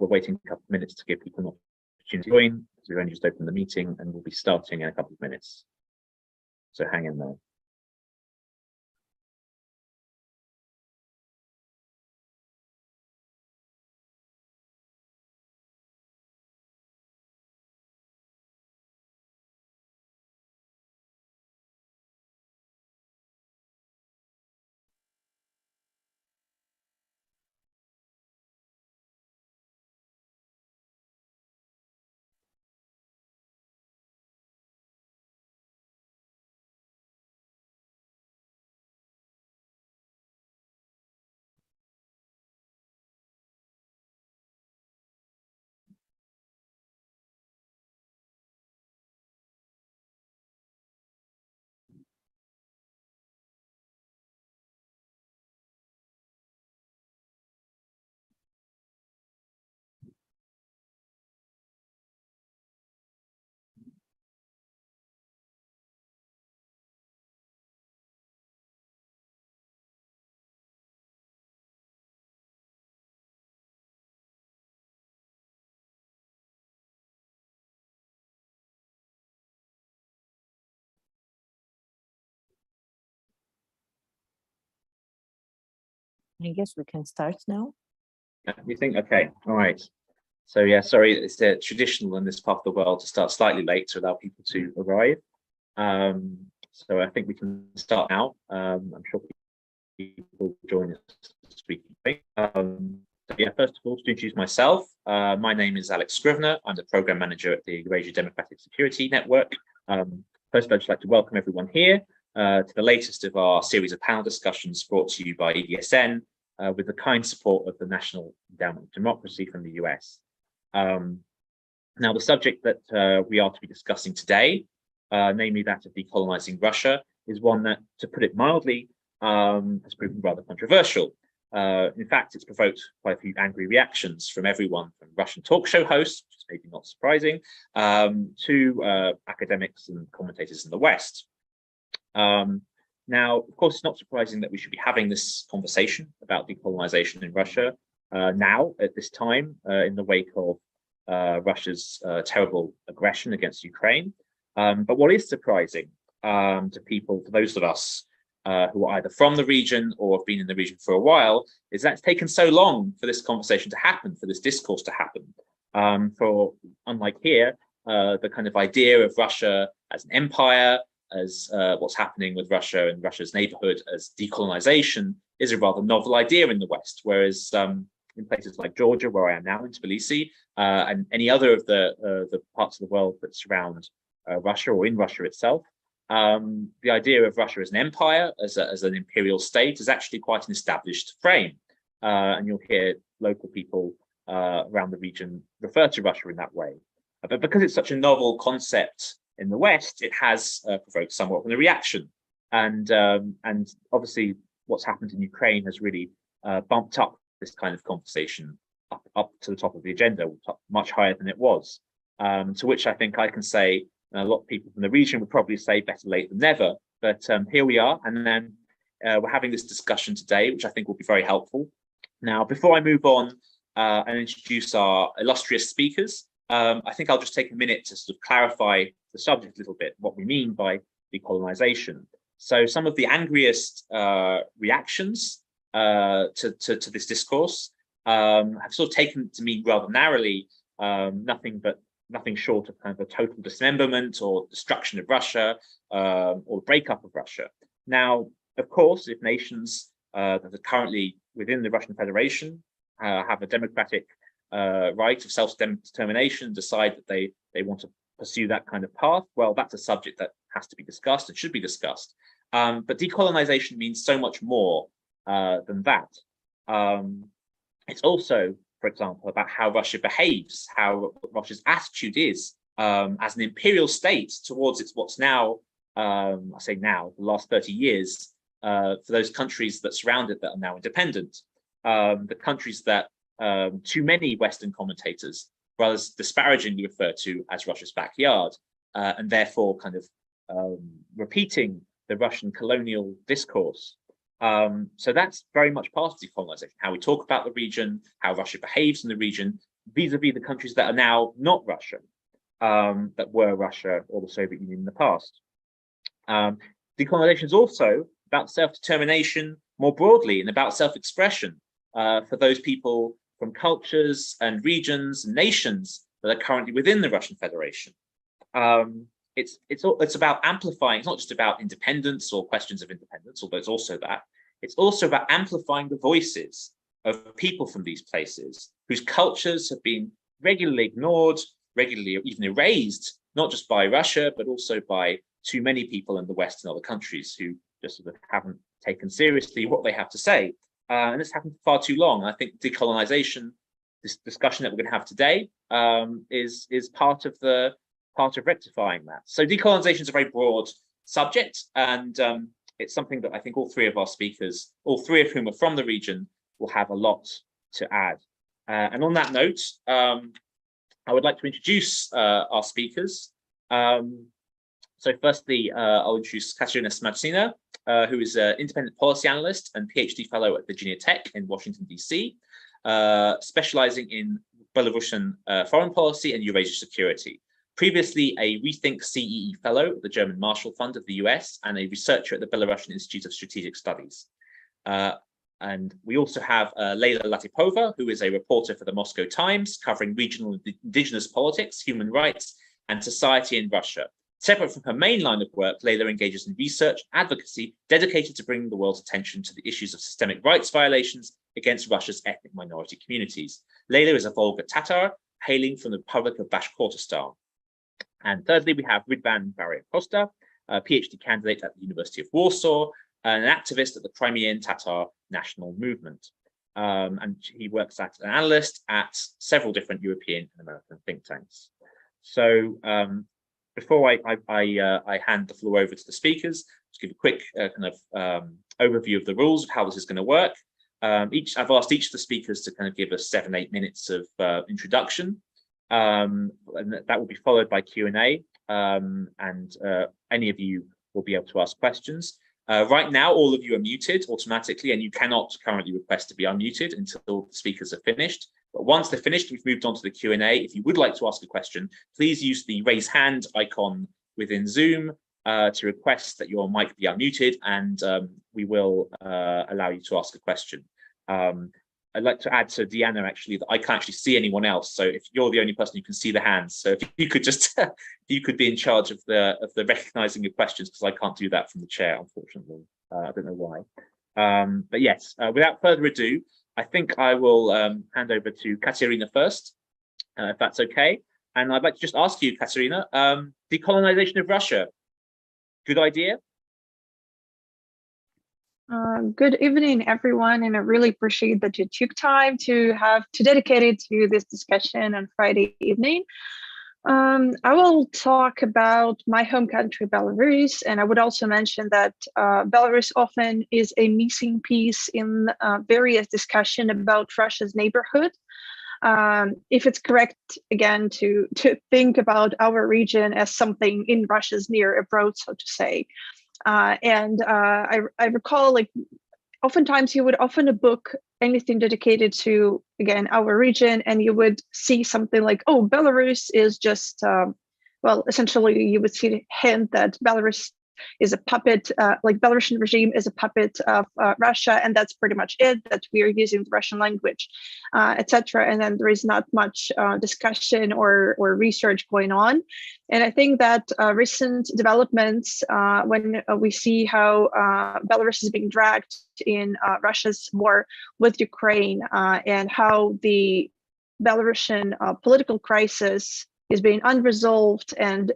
waiting a couple of minutes to give people an opportunity to join. So we've only just opened the meeting and we'll be starting in a couple of minutes. So hang in there. I guess we can start now. You think? Okay, all right. So yeah, sorry, it's traditional in this part of the world to start slightly late to allow people to arrive. So I think we can start now. I'm sure people will join us this week. So yeah, first of all, to introduce myself, my name is Alex Scrivener. I'm the program manager at the Eurasia Democratic Security Network. First, I'd just like to welcome everyone here to the latest of our series of panel discussions brought to you by EDSN with the kind support of the National Endowment of Democracy from the US. Now, the subject that we are to be discussing today, namely that of decolonizing Russia, is one that, to put it mildly, has proven rather controversial. In fact, it's provoked quite a few angry reactions from everyone from Russian talk show hosts, which is maybe not surprising, to academics and commentators in the West. Now, of course, it's not surprising that we should be having this conversation about decolonization in Russia now, at this time, in the wake of Russia's terrible aggression against Ukraine. But what is surprising to people, to those of us who are either from the region or have been in the region for a while, is that it's taken so long for this conversation to happen, for this discourse to happen. For, unlike here, the kind of idea of Russia as an empire, as what's happening with Russia and Russia's neighborhood as decolonization is a rather novel idea in the West, whereas in places like Georgia, where I am now in Tbilisi, and any other of the parts of the world that surround Russia or in Russia itself, the idea of Russia as an empire, as an imperial state, is actually quite an established frame. And you'll hear local people around the region refer to Russia in that way. But because it's such a novel concept in the West, it has provoked somewhat of a reaction. And obviously what's happened in Ukraine has really bumped up this kind of conversation up to the top of the agenda, much higher than it was. To which I think I can say, a lot of people from the region would probably say better late than never, but here we are, and then we're having this discussion today, which I think will be very helpful. Now, before I move on and introduce our illustrious speakers, I think I'll just take a minute to sort of clarify the subject a little bit, what we mean by decolonization. So some of the angriest reactions to this discourse have sort of taken to mean rather narrowly nothing short of kind of a total dismemberment or destruction of Russia or breakup of Russia. Now, of course, if nations that are currently within the Russian Federation have a democratic right of self-determination, decide that they want to pursue that kind of path, well, that's a subject that has to be discussed and should be discussed. But decolonization means so much more than that. It's also, for example, about how Russia behaves, how Russia's attitude is as an imperial state towards what's now, I say now, the last 30 years, for those countries that surround it that are now independent, the countries that too many Western commentators rather disparagingly refer to as Russia's backyard, and therefore kind of repeating the Russian colonial discourse. So that's very much part of decolonization, how we talk about the region, how Russia behaves in the region, vis-a-vis the countries that are now not Russia, that were Russia or the Soviet Union in the past. Decolonization is also about self-determination more broadly and about self-expression for those people from cultures and regions and nations that are currently within the Russian Federation. It's about amplifying. It's not just about independence or questions of independence, although it's also that. It's also about amplifying the voices of people from these places whose cultures have been regularly ignored, regularly even erased, not just by Russia, but also by too many people in the West and other countries who just sort of haven't taken seriously what they have to say. And this happened for far too long. I think decolonization, this discussion that we're going to have today, is part of rectifying that. So decolonization is a very broad subject, and it's something that I think all three of our speakers, all three of whom are from the region, will have a lot to add. And on that note, I would like to introduce our speakers. So firstly, I'll introduce Katsiaryna Shmatsina, who is an independent policy analyst and PhD fellow at Virginia Tech in Washington, DC, specializing in Belarusian foreign policy and Eurasia security. Previously a Rethink CEE fellow at the German Marshall Fund of the US and a researcher at the Belarusian Institute of Strategic Studies. And we also have Leyla Latypova, who is a reporter for the Moscow Times, covering regional and indigenous politics, human rights, and society in Russia. Separate from her main line of work, Leyla engages in research advocacy dedicated to bringing the world's attention to the issues of systemic rights violations against Russia's ethnic minority communities. Leyla is a Volga Tatar, hailing from the Republic of Bashkortostan. And thirdly, we have Ridvan Urcosta, a PhD candidate at the University of Warsaw, and an activist at the Crimean Tatar national movement. And he works as an analyst at several different European and American think tanks. So before I hand the floor over to the speakers, just give a quick overview of the rules of how this is going to work. I've asked each of the speakers to kind of give us 7-8 minutes of introduction. And that will be followed by Q&A, and any of you will be able to ask questions. Right now, all of you are muted automatically, and you cannot currently request to be unmuted until the speakers are finished. But once they're finished, we've moved on to the Q&A. If you would like to ask a question, please use the raise hand icon within Zoom to request that your mic be unmuted, and we will allow you to ask a question. I'd like to add to Deanna actually that I can't actually see anyone else. So if you're the only person who can see the hands, so if you could just you could be in charge of the recognizing of questions, because I can't do that from the chair, unfortunately. I don't know why. But yes, without further ado, I think I will hand over to Katsiaryna first, if that's okay. And I'd like to just ask you, Katsiaryna, decolonization of Russia, good idea? Good evening, everyone, and I really appreciate that you took time to dedicate it to this discussion on Friday evening. I will talk about my home country, Belarus, and I would also mention that Belarus often is a missing piece in various discussion about Russia's neighborhood. If it's correct, again, to think about our region as something in Russia's near abroad, so to say. I recall, like, oftentimes you would open a book, anything dedicated to, again, our region, and you would see something like, oh, Belarus is just, well, essentially you would see the hint that Belarus is a puppet, like Belarusian regime is a puppet of Russia, and that's pretty much it, that we are using the Russian language, etc. And then there is not much discussion or research going on. And I think that recent developments, when we see how Belarus is being dragged in Russia's war with Ukraine, and how the Belarusian political crisis is being unresolved, and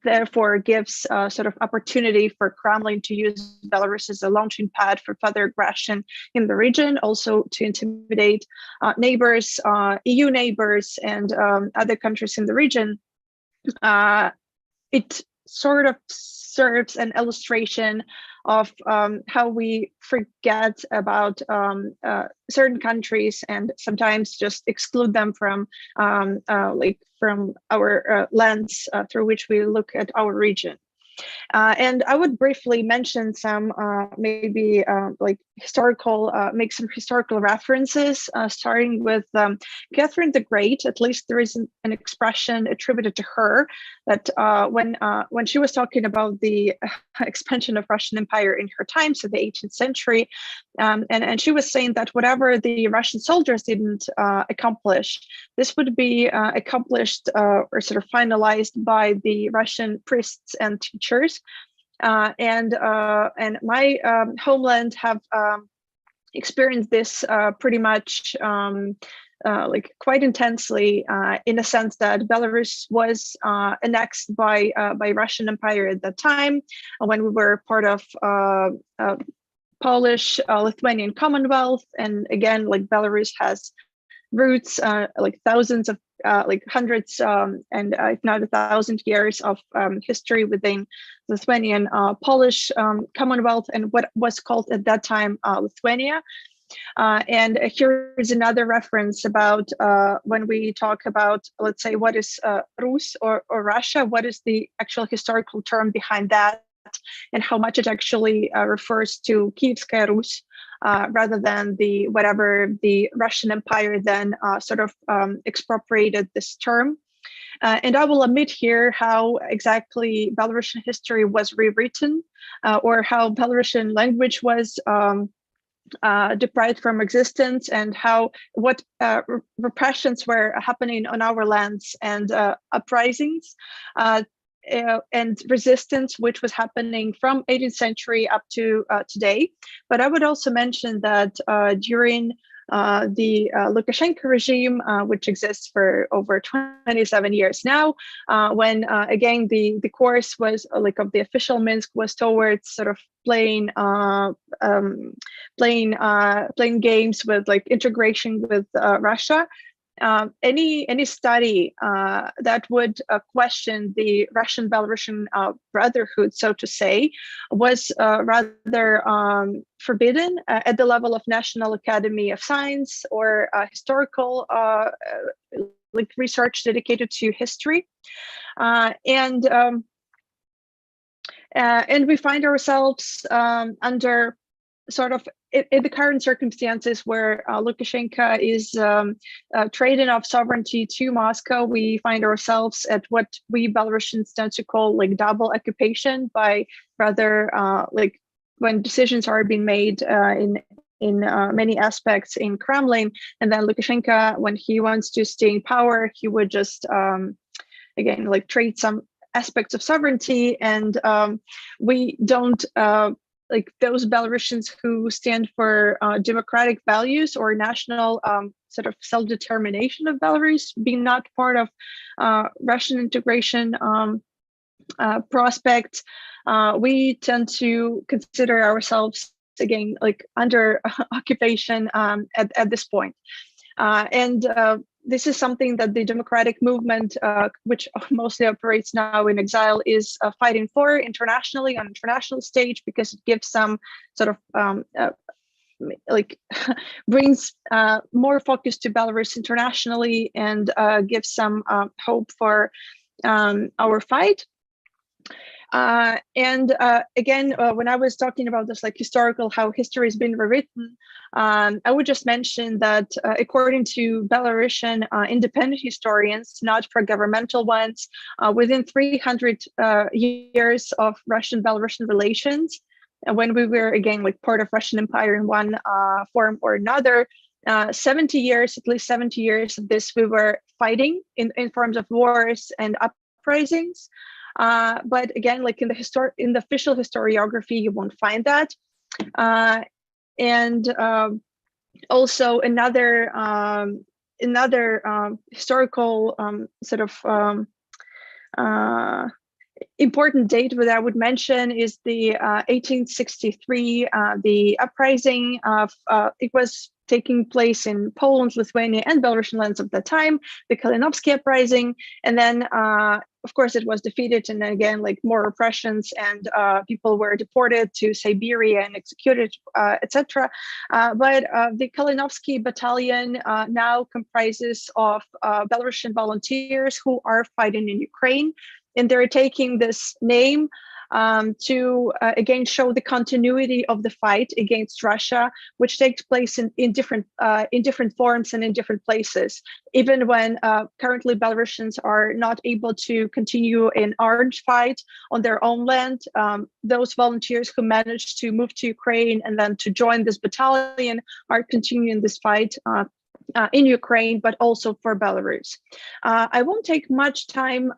therefore gives sort of opportunity for Kremlin to use Belarus as a launching pad for further aggression in the region, also to intimidate neighbors, EU neighbors, and other countries in the region. It sort of serves an illustration of how we forget about certain countries and sometimes just exclude them from from our lens through which we look at our region. And I would briefly mention some maybe like make some historical references, starting with Catherine the Great. At least there is an expression attributed to her that when she was talking about the expansion of Russian Empire in her time, so the 18th century, and she was saying that whatever the Russian soldiers didn't accomplish, this would be accomplished or sort of finalized by the Russian priests and teachers. And my homeland have experienced this pretty much like quite intensely, in a sense that Belarus was annexed by Russian Empire at that time, when we were part of Polish Lithuanian Commonwealth. And again, like Belarus has roots, like thousands of like hundreds and if not 1,000 years of history within Lithuanian Polish Commonwealth and what was called at that time Lithuania. And here is another reference about when we talk about, let's say, what is Rus or Russia, what is the actual historical term behind that, and how much it actually refers to Kievskaya Rus, rather than whatever the Russian Empire then sort of expropriated this term. And I will omit here how exactly Belarusian history was rewritten, or how Belarusian language was deprived from existence, and what repressions were happening on our lands, and uprisings and resistance, which was happening from 18th century up to today. But I would also mention that during the Lukashenko regime, which exists for over 27 years now, when again the course was like of the official Minsk was towards sort of playing games with like integration with Russia. Any study that would question the Russian-Belarusian brotherhood, so to say, was rather forbidden at the level of National Academy of Science or historical like research dedicated to history, and we find ourselves under sort of in the current circumstances where Lukashenko is trading off sovereignty to Moscow. We find ourselves at what we Belarusians tend to call like double occupation, by rather like when decisions are being made in many aspects in Kremlin, and then Lukashenko, when he wants to stay in power, he would just again like trade some aspects of sovereignty, and we don't like those Belarusians who stand for democratic values or national sort of self-determination of Belarus being not part of Russian integration prospect. We tend to consider ourselves again like under occupation at this point. And this is something that the democratic movement, which mostly operates now in exile, is fighting for internationally on international stage, because it gives some sort of like brings more focus to Belarus internationally, and gives some hope for our fight. And again, when I was talking about this, like historical, how history has been rewritten, I would just mention that according to Belarusian independent historians, not pro-governmental ones, within 300 years of Russian-Belarusian relations, when we were again like part of Russian Empire in one form or another, 70 years, at least 70 years of this, we were fighting in forms of wars and uprisings. But again, like in the official historiography, you won't find that. And also another historical sort of important date that I would mention is the 1863, the uprising of, it was taking place in Poland, Lithuania, and Belarusian lands of the time, the Kalinowski uprising. And then, of course, it was defeated, and then again, like more repressions, and people were deported to Siberia and executed, etc. But the Kalinowski battalion now comprises of Belarusian volunteers who are fighting in Ukraine, and they're taking this name to again show the continuity of the fight against Russia, which takes place in different forms and in different places. Even when currently Belarusians are not able to continue an armed fight on their own land, those volunteers who managed to move to Ukraine and then to join this battalion are continuing this fight in Ukraine, but also for Belarus. I won't take much time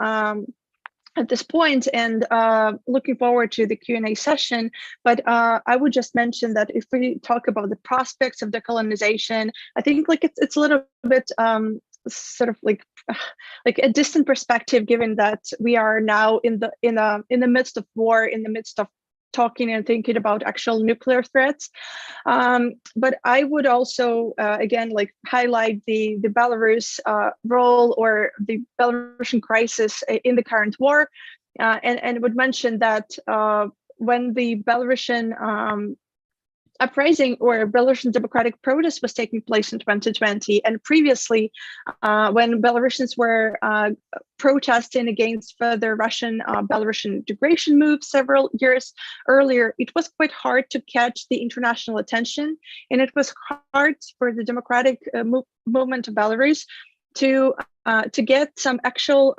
at this point, and looking forward to the Q&A session, but I would just mention that if we talk about the prospects of decolonization, I think like it's a little bit sort of like a distant perspective, given that we are now in the midst of war, in the midst of talking and thinking about actual nuclear threats. But I would also, again, like highlight the Belarus role or the Belarusian crisis in the current war, and would mention that when the Belarusian uprising or Belarusian democratic protest was taking place in 2020, and previously when Belarusians were protesting against further Belarusian integration moves several years earlier, it was quite hard to catch the international attention, and it was hard for the democratic movement of Belarus to get some actual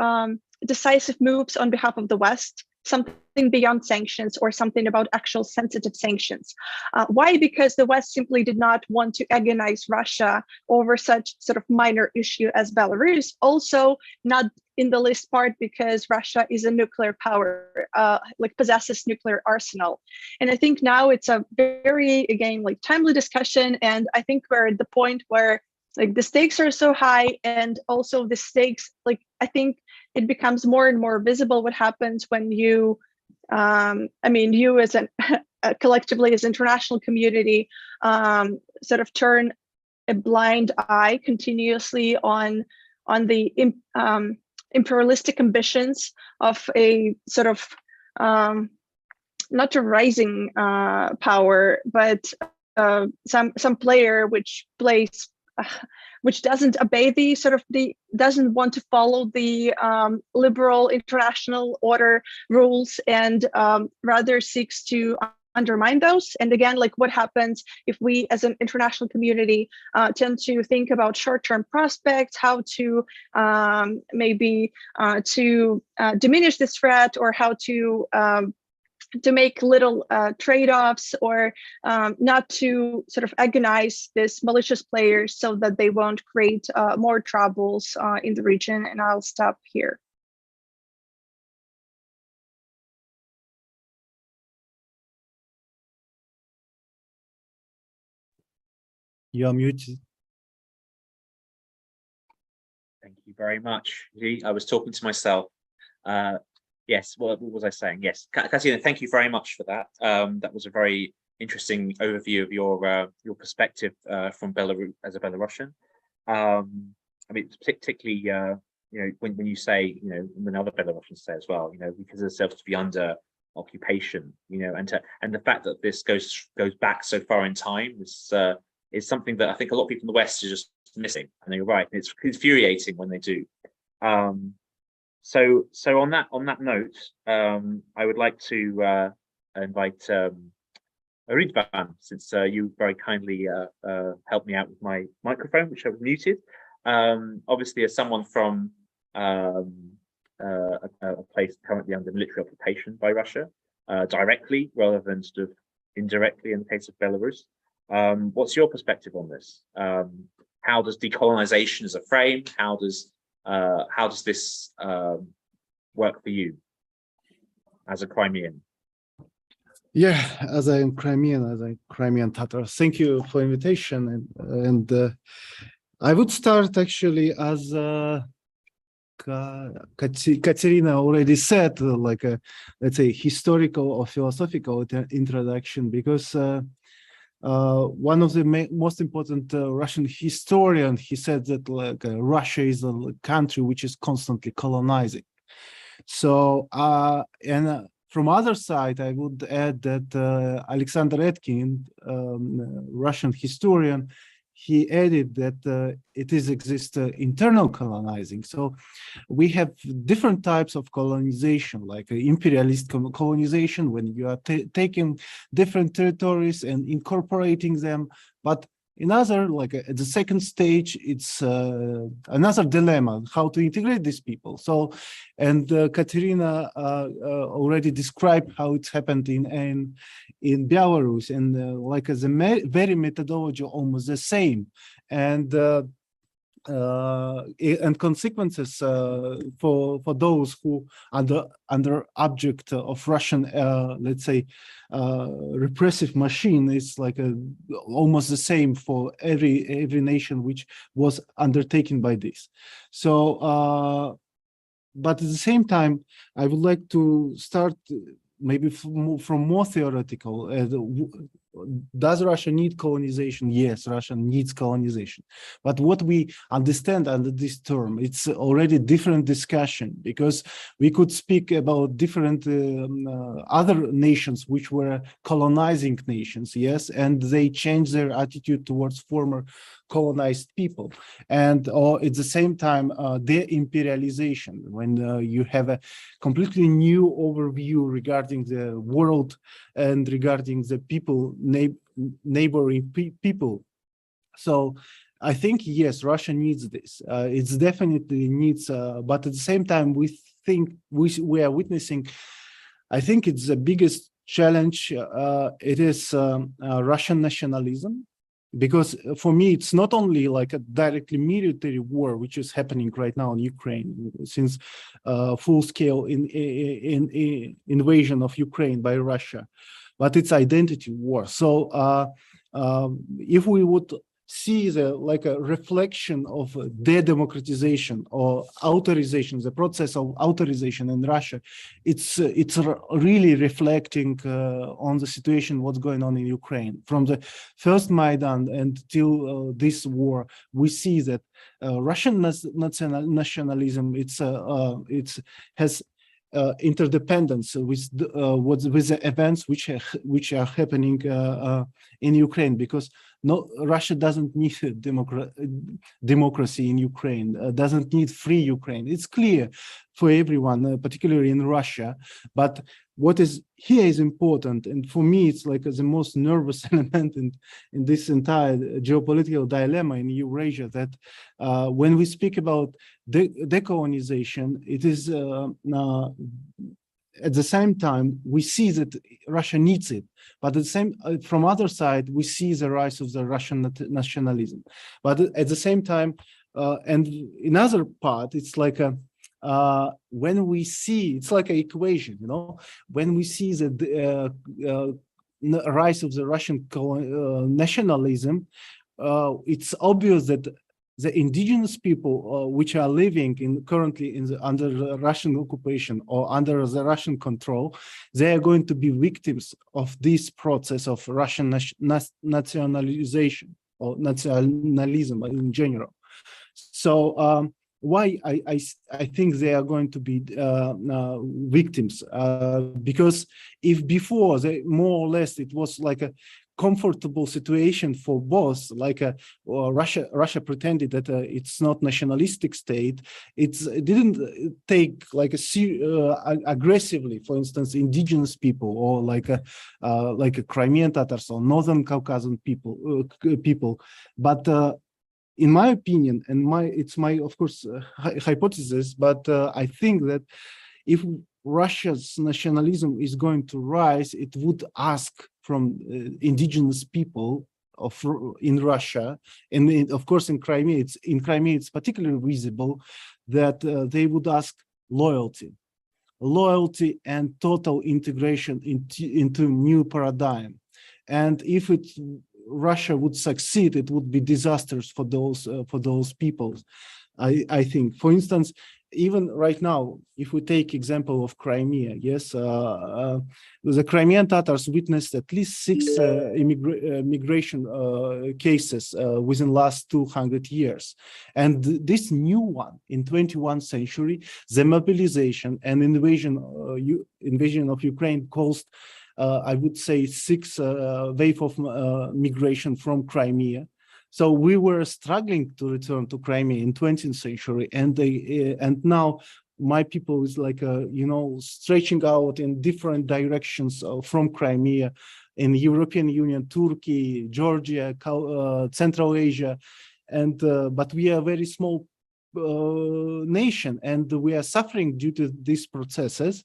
decisive moves on behalf of the West, something beyond sanctions or something about actual sensitive sanctions. Why? Because the West simply did not want to agonize Russia over such sort of minor issue as Belarus. Also, not in the least part because Russia is a nuclear power, like possesses nuclear arsenal. And I think now it's a very, again, like timely discussion. And I think we're at the point where like the stakes are so high, and also the stakes, like I think it becomes more and more visible what happens when you, you as an collectively as international community sort of turn a blind eye continuously on the imperialistic ambitions of a sort of not a rising power, but some player which doesn't obey doesn't want to follow the liberal international order rules, and rather seeks to undermine those. And again, like what happens if we as an international community tend to think about short-term prospects, how to maybe to diminish this threat, or how to make little trade-offs, or not to sort of agonize these malicious players so that they won't create more troubles in the region. And I'll stop here. You're muted. Thank you very much. I was talking to myself. Yes, what was I saying? Yes, Katsiaryna, thank you very much for that. That was a very interesting overview of your perspective from Belarus as a Belarusian. I mean, particularly, when you say, when other Belarusians say as well, we consider ourselves to be under occupation, and the fact that this goes back so far in time is something that I think a lot of people in the West are just missing. And you're right, it's infuriating when they do. So on that note, I would like to invite Ridvan, since you very kindly helped me out with my microphone, which I was muted. Obviously, as someone from a place currently under military occupation by Russia, directly rather than sort of indirectly in the case of Belarus, what's your perspective on this? How does decolonization as a frame? How does this work for you as a Crimean? Yeah, as a Crimean Tatar, thank you for invitation. And I would start actually as Katsiaryna already said, like a, let's say, historical or philosophical introduction, because one of the most important Russian historian, he said that Russia is a country which is constantly colonizing. So, and from other side, I would add that Alexander Etkin, Russian historian, he added that it exists internal colonizing. So we have different types of colonization, like imperialist colonization, when you are taking different territories and incorporating them. But another, like at the second stage, it's another dilemma, how to integrate these people. So, and Katerina already described how it happened in Belarus, and like the very methodology almost the same, and consequences for those who under object of Russian, let's say, repressive machine is like almost the same for every nation which was undertaken by this. So, but at the same time, I would like to start maybe from more theoretical. Does Russia need colonization? Yes, Russia needs colonization. But what we understand under this term, it's already different discussion, because we could speak about different other nations which were colonizing nations, yes, and they changed their attitude towards former colonized people. And or at the same time, de-imperialization, when you have a completely new overview regarding the world and regarding the people, neighboring people. So I think, yes, Russia needs this. It's definitely needs, but at the same time, we think we are witnessing, I think it's the biggest challenge. It is Russian nationalism. Because for me, it's not only like a directly military war, which is happening right now in Ukraine, since full-scale invasion of Ukraine by Russia, but it's identity war. So if we would see like a reflection of de-democratization or authorization, the process of authorization in Russia, it's really reflecting on the situation, what's going on in Ukraine. From the first Maidan until this war, we see that Russian nationalism, it has interdependence with the events which are happening in Ukraine, because Russia doesn't need democracy in Ukraine, doesn't need free Ukraine. It's clear for everyone, particularly in Russia. But what is here is important, and for me, it's like the most nervous element in this entire geopolitical dilemma in Eurasia, that when we speak about decolonization, it is at the same time, we see that Russia needs it, but at the same, from other side, we see the rise of the Russian nationalism. But at the same time, and in other part, it's like when we see, it's like an equation, you know, when we see the rise of the Russian nationalism, it's obvious that the indigenous people which are living currently under the Russian occupation or under the Russian control, they are going to be victims of this process of Russian nationalization or nationalism in general. So why I think they are going to be victims? Because if before, they more or less, it was like a comfortable situation for both, like Russia pretended that it's not nationalistic state. It didn't take like aggressively, for instance, indigenous people, or like a Crimean Tatars or Northern Caucasian people. But in my opinion, and it's my, of course, hypothesis, but I think that if Russia's nationalism is going to rise, it would ask from indigenous people in Russia, and of course in Crimea, it's particularly visible that they would ask loyalty and total integration into new paradigm. And if Russia would succeed, it would be disastrous for those peoples. I think, for instance, even right now, if we take example of Crimea, yes, the Crimean Tatars witnessed at least 6 immigration cases within last 200 years. And this new one in 21st century, the mobilization and invasion of Ukraine caused, I would say, 6 wave of migration from Crimea. So we were struggling to return to Crimea in 20th century, and now my people is like stretching out in different directions from Crimea, in European Union, Turkey, Georgia, Central Asia, and but we are a very small nation, and we are suffering due to these processes.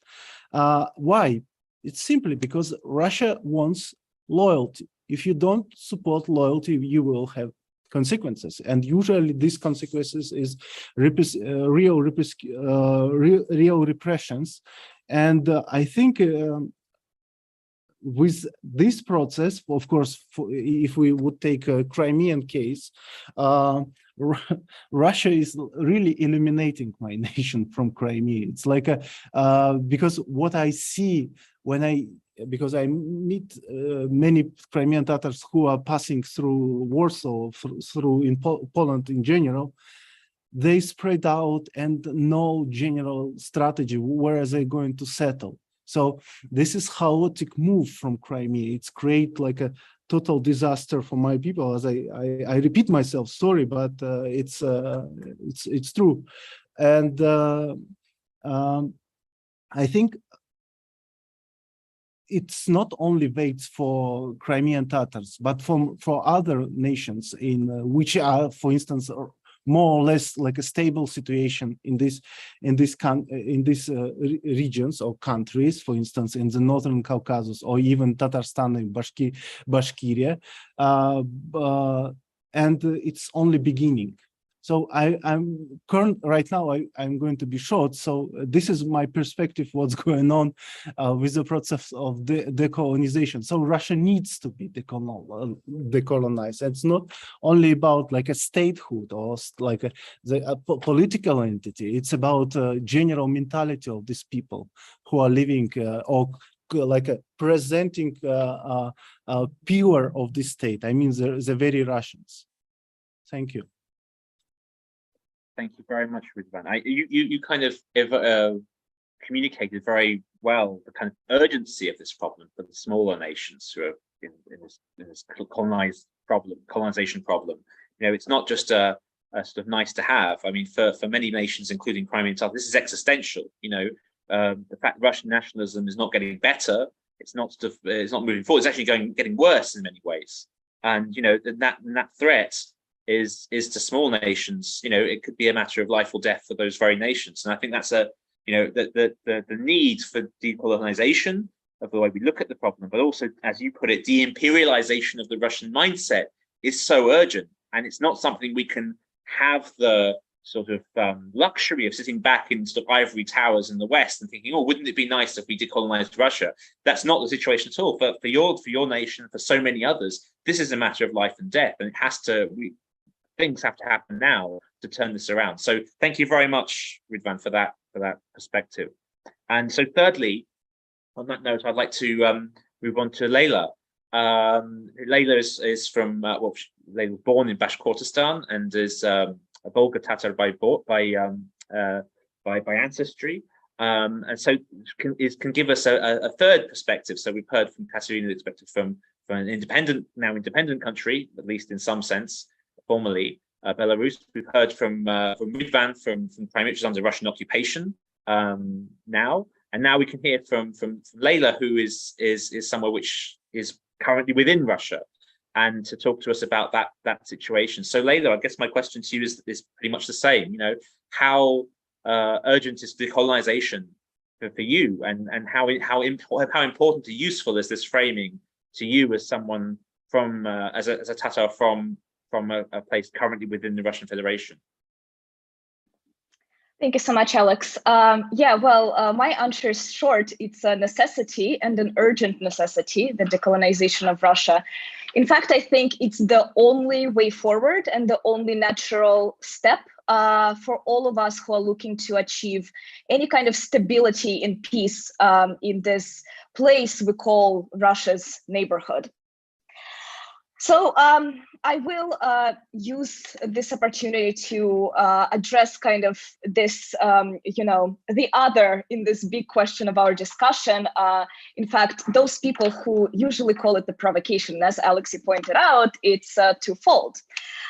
Why? It's simply because Russia wants loyalty. If you don't support loyalty, you will have consequences, and usually these consequences is real repressions. And I think with this process, of course, if we would take a Crimean case, Russia is really eliminating my nation from Crimea. It's like because what I see because I meet many Crimean Tatars who are passing through Warsaw, through in Poland in general, they spread out and no general strategy where are they going to settle. So this is chaotic move from Crimea. It's create like a total disaster for my people. As I repeat myself, sorry, but it's true. And I think it's not only waits for Crimean Tatars, but for other nations in which are, for instance, more or less like a stable situation in these regions or countries, for instance, in the Northern Caucasus or even Tatarstan and Bashkiria, and it's only beginning. So I'm right now. I'm going to be short. So this is my perspective. What's going on with the process of decolonization? So Russia needs to be decolonized. It's not only about like a statehood or like a political entity. It's about general mentality of these people who are living or like presenting pure of this state. I mean, the very Russians. Thank you. Thank you very much, Ridvan. You kind of communicated very well the kind of urgency of this problem for the smaller nations who are in this colonization problem. You know, it's not just a sort of nice to have. I mean, for many nations, including Crimean Tatars, this is existential. You know, the fact Russian nationalism is not getting better, it's not moving forward. It's actually getting worse in many ways. And you know, that threat is to small nations. You know, it could be a matter of life or death for those very nations. And I think that's the need for decolonization of the way we look at the problem, but also, as you put it, de-imperialization of the Russian mindset is so urgent. And it's not something we can have the sort of luxury of sitting back in sort of ivory towers in the West and thinking, oh, wouldn't it be nice if we decolonized Russia? That's not the situation at all. But for your nation, for so many others, this is a matter of life and death, and it has to. Things have to happen now to turn this around. So thank you very much, Ridvan, for that perspective. And so thirdly, on that note, I'd like to move on to Leyla. Leyla is from Leyla was born in Bashkortostan and is a Volga Tatar by ancestry. And so can give us a third perspective. So we've heard from Katsiaryna, perspective from an independent country, at least in some sense. Formerly Belarus. We've heard from Ridvan from Crimea, which is under Russian occupation now, and now we can hear from Leyla, who is somewhere which is currently within Russia, and to talk to us about that situation. So Leyla, I guess my question to you is pretty much the same. You know, how urgent is decolonization for you, and how important or useful is this framing to you as someone from as a Tatar from a place currently within the Russian Federation? Thank you so much, Alex. My answer is short. It's a necessity, and an urgent necessity, the decolonization of Russia. In fact, I think it's the only way forward and the only natural step for all of us who are looking to achieve any kind of stability and peace in this place we call Russia's neighborhood. So I will use this opportunity to address kind of this, the other in this big question of our discussion. In fact, those people who usually call it the provocation, as Alexei pointed out, it's twofold.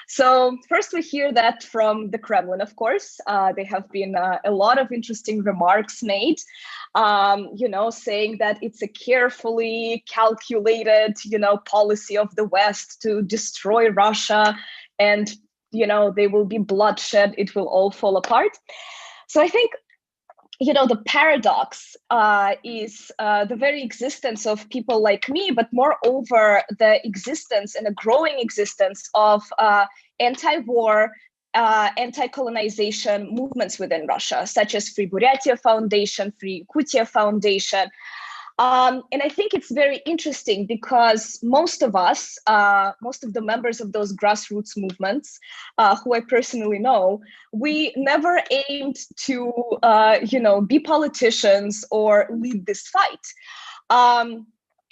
So first we hear that from the Kremlin, of course. There have been a lot of interesting remarks made, saying that it's a carefully calculated, policy of the West to destroy Russia, and, there will be bloodshed, it will all fall apart. So I think, the paradox is the very existence of people like me, but moreover, the existence and a growing existence of anti-war, anti-colonization movements within Russia, such as Free Buryatia Foundation, Free Yakutia Foundation. And I think it's very interesting because most of us, most of the members of those grassroots movements, who I personally know, we never aimed to, be politicians or lead this fight.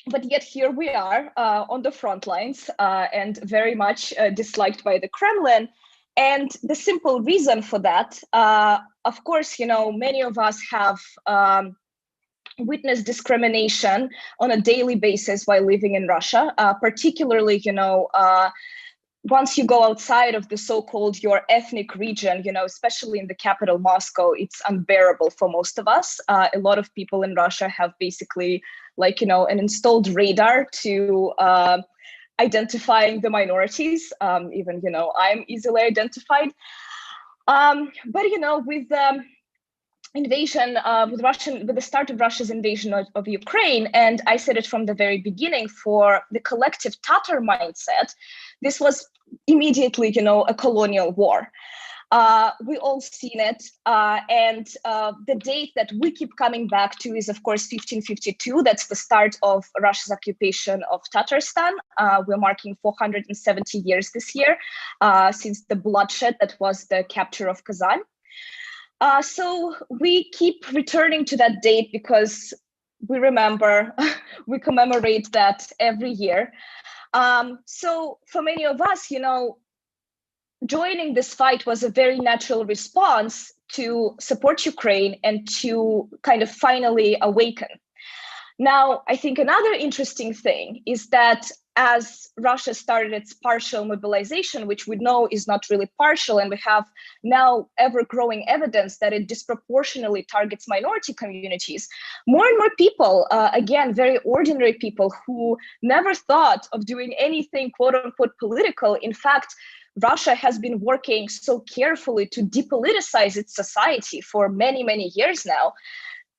But yet here we are on the front lines and very much disliked by the Kremlin. And the simple reason for that, of course, many of us have witness discrimination on a daily basis while living in Russia, particularly, once you go outside of the so-called your ethnic region, especially in the capital, Moscow, it's unbearable for most of us. A lot of people in Russia have basically an installed radar to identifying the minorities. Even, I'm easily identified. But, with invasion, with the start of Russia's invasion of Ukraine, and I said it from the very beginning, for the collective Tatar mindset, this was immediately, a colonial war. We all seen it, and the date that we keep coming back to is, of course, 1552. That's the start of Russia's occupation of Tatarstan. We're marking 470 years this year since the bloodshed that was the capture of Kazan. So we keep returning to that date because we remember, we commemorate that every year. So for many of us, joining this fight was a very natural response to support Ukraine and to kind of finally awaken. Now, I think another interesting thing is that as Russia started its partial mobilization, which we know is not really partial, and we have now ever-growing evidence that it disproportionately targets minority communities, more and more people, again, very ordinary people who never thought of doing anything quote-unquote political. In fact, Russia has been working so carefully to depoliticize its society for many, many years now.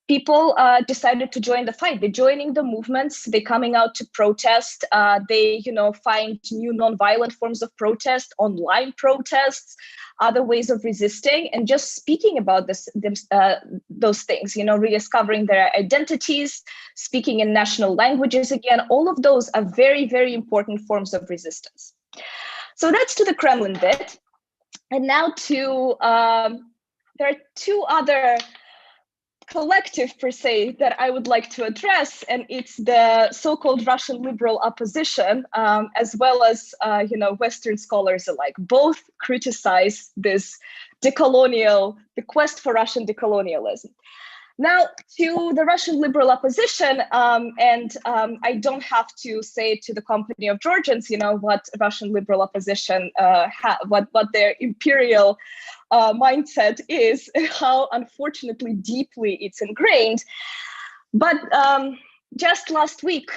People decided to join the fight. They're joining the movements. They're coming out to protest. They, find new nonviolent forms of protest, online protests, other ways of resisting, and just speaking about those things. Rediscovering their identities, speaking in national languages again. All of those are very, very important forms of resistance. So that's to the Kremlin bit, and now to there are two other collective per se that I would like to address, and it's the so-called Russian liberal opposition, as well as Western scholars alike. Both criticize this the quest for Russian decolonialism. Now, to the Russian liberal opposition, and I don't have to say to the company of Georgians, what Russian liberal opposition, what their imperial mindset is, and how unfortunately deeply it's ingrained. But just last week,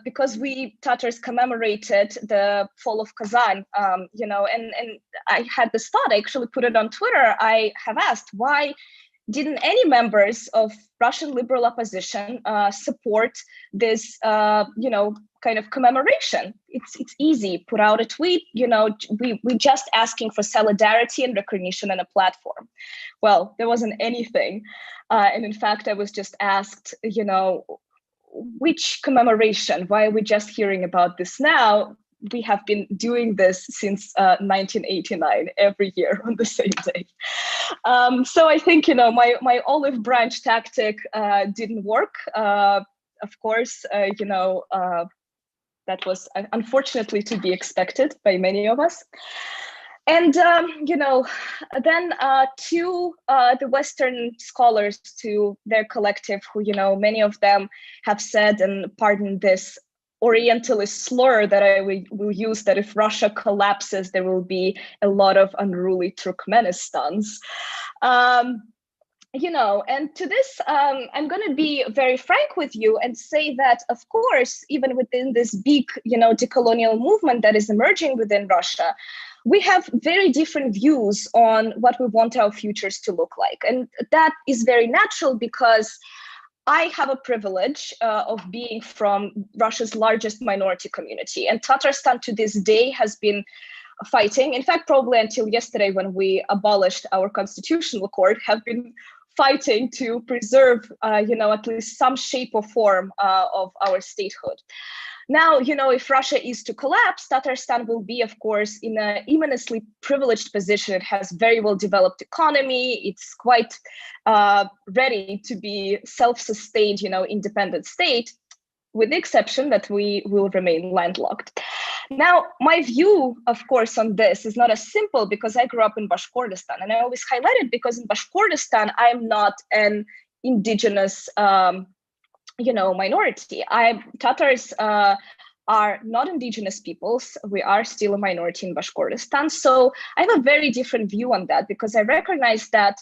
because we Tatars commemorated the fall of Kazan, and I had this thought, I actually put it on Twitter. I have asked, why didn't any members of Russian liberal opposition support this, kind of commemoration? It's easy. Put out a tweet. We just asking for solidarity and recognition and a platform. Well, there wasn't anything, and in fact, I was just asked, which commemoration? Why are we just hearing about this now? We have been doing this since 1989, every year on the same day. So I think, my olive branch tactic didn't work. Of course, that was unfortunately to be expected by many of us. And, you know, then to the Western scholars, to their collective, who, you know, many of them have said, and pardon this Orientalist slur that I will use, that if Russia collapses, there will be a lot of unruly Turkmenistans. You know, and to this, I'm going to be very frank with you and say that, of course, even within this big, you know, decolonial movement that is emerging within Russia, we have very different views on what we want our futures to look like. And that is very natural because I have a privilege of being from Russia's largest minority community. And Tatarstan to this day has been fighting, in fact, probably until yesterday when we abolished our constitutional court, have been fighting to preserve, you know, at least some shape or form of our statehood. Now, you know, if Russia is to collapse, Tatarstan will be, of course, in an immensely privileged position. It has very well developed economy. It's quite ready to be self-sustained, you know, independent state, with the exception that we will remain landlocked. Now, my view, of course, on this is not as simple because I grew up in Bashkortostan, and I always highlight it because in Bashkortostan, I'm not an indigenous you know, minority. Tatars are not indigenous peoples. We are still a minority in Bashkortostan. So I have a very different view on that because I recognize that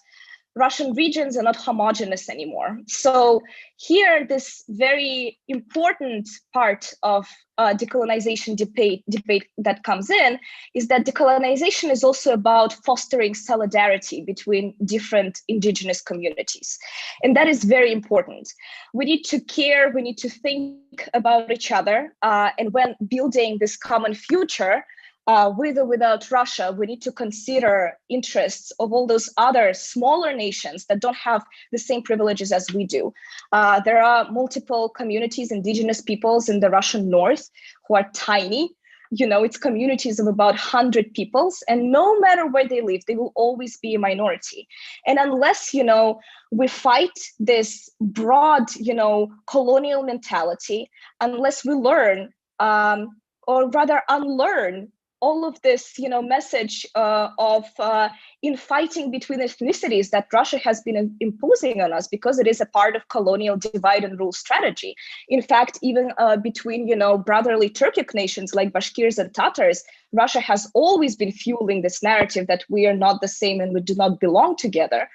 Russian regions are not homogeneous anymore. So here, this very important part of decolonization debate that comes in is that decolonization is also about fostering solidarity between different indigenous communities. And that is very important. We need to care, we need to think about each other. And when building this common future, with or without Russia, we need to consider interests of all those other smaller nations that don't have the same privileges as we do. There are multiple communities, indigenous peoples in the Russian north who are tiny. You know, it's communities of about 100 peoples, and no matter where they live, they will always be a minority. And unless, you know, we fight this broad, you know, colonial mentality, unless we learn, or rather unlearn all of this, you know, message of infighting between ethnicities that Russia has been imposing on us because it is a part of colonial divide and rule strategy. In fact, even between, you know, brotherly Turkic nations like Bashkirs and Tatars, Russia has always been fueling this narrative that we are not the same and we do not belong together.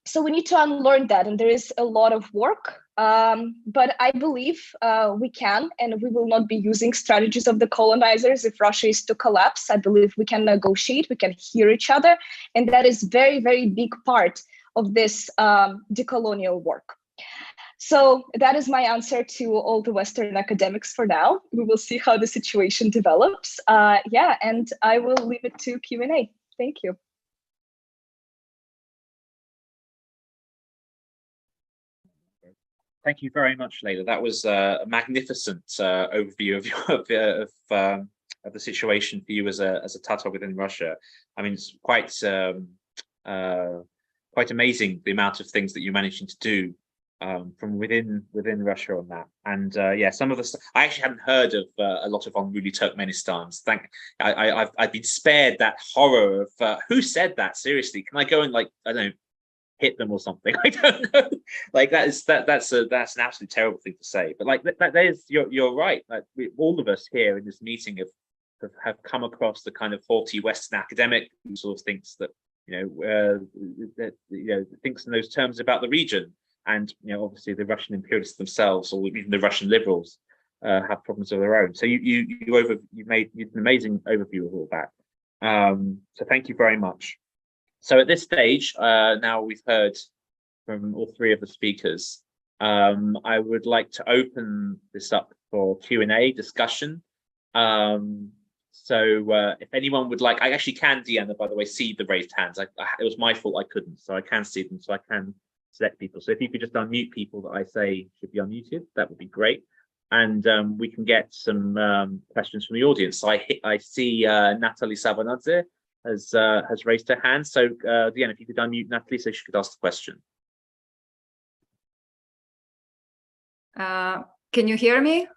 So we need to unlearn that, and there is a lot of work. But I believe we can, and we will not be using strategies of the colonizers if Russia is to collapse. I believe we can negotiate, we can hear each other, and that is very, very big part of this decolonial work. So that is my answer to all the Western academics for now. We will see how the situation develops. Yeah, and I will leave it to Q&A. Thank you. Thank you very much, Leyla. That was a magnificent overview of the situation for you as a Tatar within Russia. I mean, it's quite amazing the amount of things that you're managing to do from within Russia on that. And yeah, some of the stuff I actually hadn't heard of a lot of unruly Turkmenistans. I've been spared that horror of who said that. Seriously, can I go and, like, I don't know, hit them or something? I don't know. Like that's an absolutely terrible thing to say. But like that is, you're right. Like all of us here in this meeting have come across the kind of haughty Western academic who sort of thinks that thinks in those terms about the region, and obviously the Russian imperialists themselves, or even the Russian liberals, have problems of their own. So you made an amazing overview of all that. So thank you very much. So at this stage, now we've heard from all three of the speakers, I would like to open this up for Q&A discussion. So if anyone would like, I actually can, Deanna, by the way, see the raised hands. It was my fault I couldn't, so I can see them, so I can select people. So if you could just unmute people that I say should be unmuted, that would be great. And we can get some questions from the audience. So I see Natalie Sabanadze has raised her hand. So Deanna, if you could unmute Natalie so she could ask the question. Can you hear me?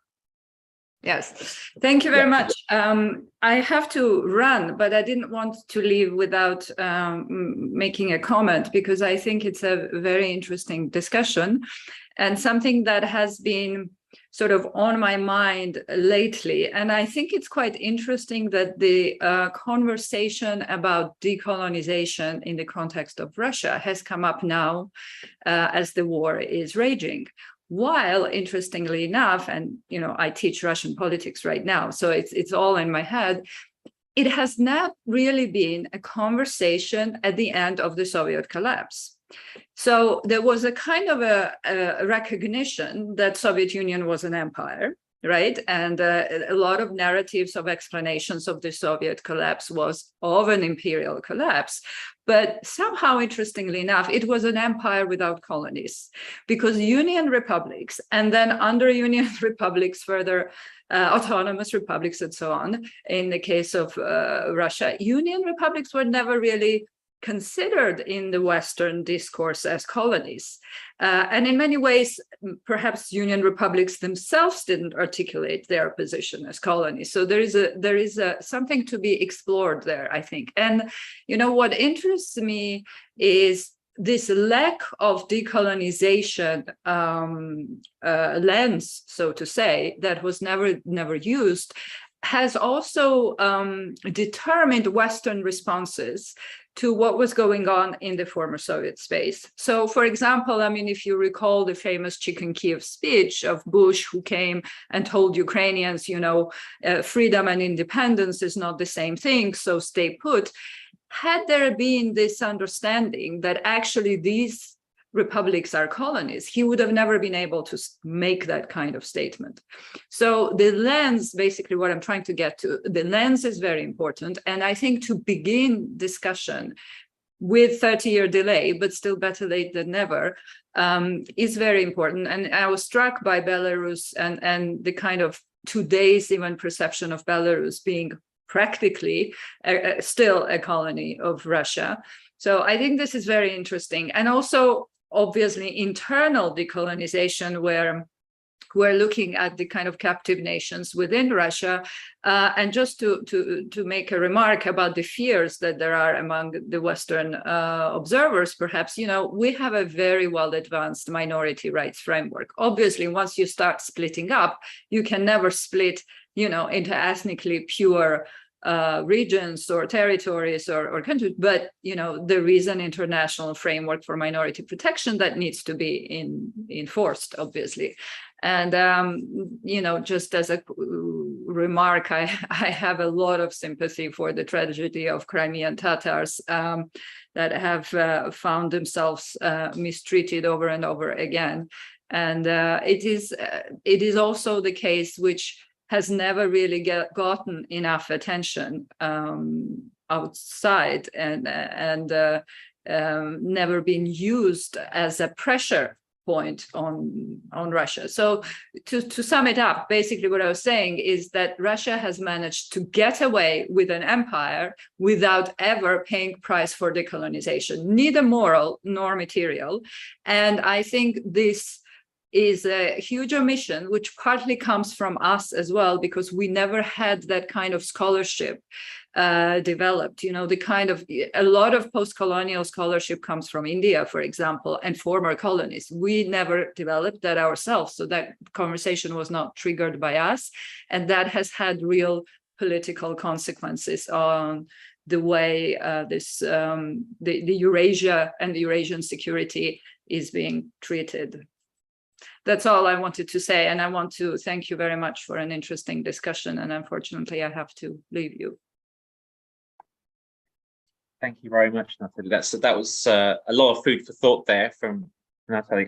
Yes, thank you very much. I have to run, but I didn't want to leave without making a comment, because I think it's a very interesting discussion and something that has been sort of on my mind lately. And I think it's quite interesting that the conversation about decolonization in the context of Russia has come up now as the war is raging. While, interestingly enough, and I teach Russian politics right now, so it's all in my head, it has not really been a conversation at the end of the Soviet collapse. So there was a kind of a recognition that Soviet Union was an empire, right? And a lot of narratives of explanations of the Soviet collapse was of an imperial collapse. But somehow, interestingly enough, it was an empire without colonies, because union republics, and then under union republics, further autonomous republics and so on, in the case of Russia, union republics were never really considered in the Western discourse as colonies. And in many ways, perhaps union republics themselves didn't articulate their position as colonies. So there is something to be explored there, I think. And what interests me is this lack of decolonization lens, so to say, that was never used, has also determined Western responses to what was going on in the former Soviet space. So, for example, if you recall the famous Chicken Kiev speech of Bush, who came and told Ukrainians, freedom and independence is not the same thing, so stay put. Had there been this understanding that actually these republics are colonies, he would have never been able to make that kind of statement. So the lens, basically what I'm trying to get to, the lens is very important. And I think to begin discussion with 30-year delay, but still better late than never, is very important. And I was struck by Belarus and the kind of today's even perception of Belarus being practically still a colony of Russia. So I think this is very interesting. And also, obviously, internal decolonization, where we're looking at the kind of captive nations within Russia. And just to make a remark about the fears that there are among the Western observers, perhaps, we have a very well advanced minority rights framework. Obviously, once you start splitting up, you can never split, into ethnically pure regions or territories or countries, but there is an international framework for minority protection that needs to be enforced, obviously. And just as a remark, I have a lot of sympathy for the tragedy of Crimean Tatars that have found themselves mistreated over and over again. And it is also the case which has never really gotten enough attention outside and never been used as a pressure point on Russia. So to sum it up, basically what I was saying is that Russia has managed to get away with an empire without ever paying price for decolonization, neither moral nor material. And I think this is a huge omission, which partly comes from us as well, because we never had that kind of scholarship developed. A lot of post-colonial scholarship comes from India, for example, and former colonies. We never developed that ourselves. So that conversation was not triggered by us. And that has had real political consequences on the way the Eurasia and the Eurasian security is being treated. That's all I wanted to say. And I want to thank you very much for an interesting discussion. And unfortunately, I have to leave you. Thank you very much, Natalie. That was a lot of food for thought there from Natalie.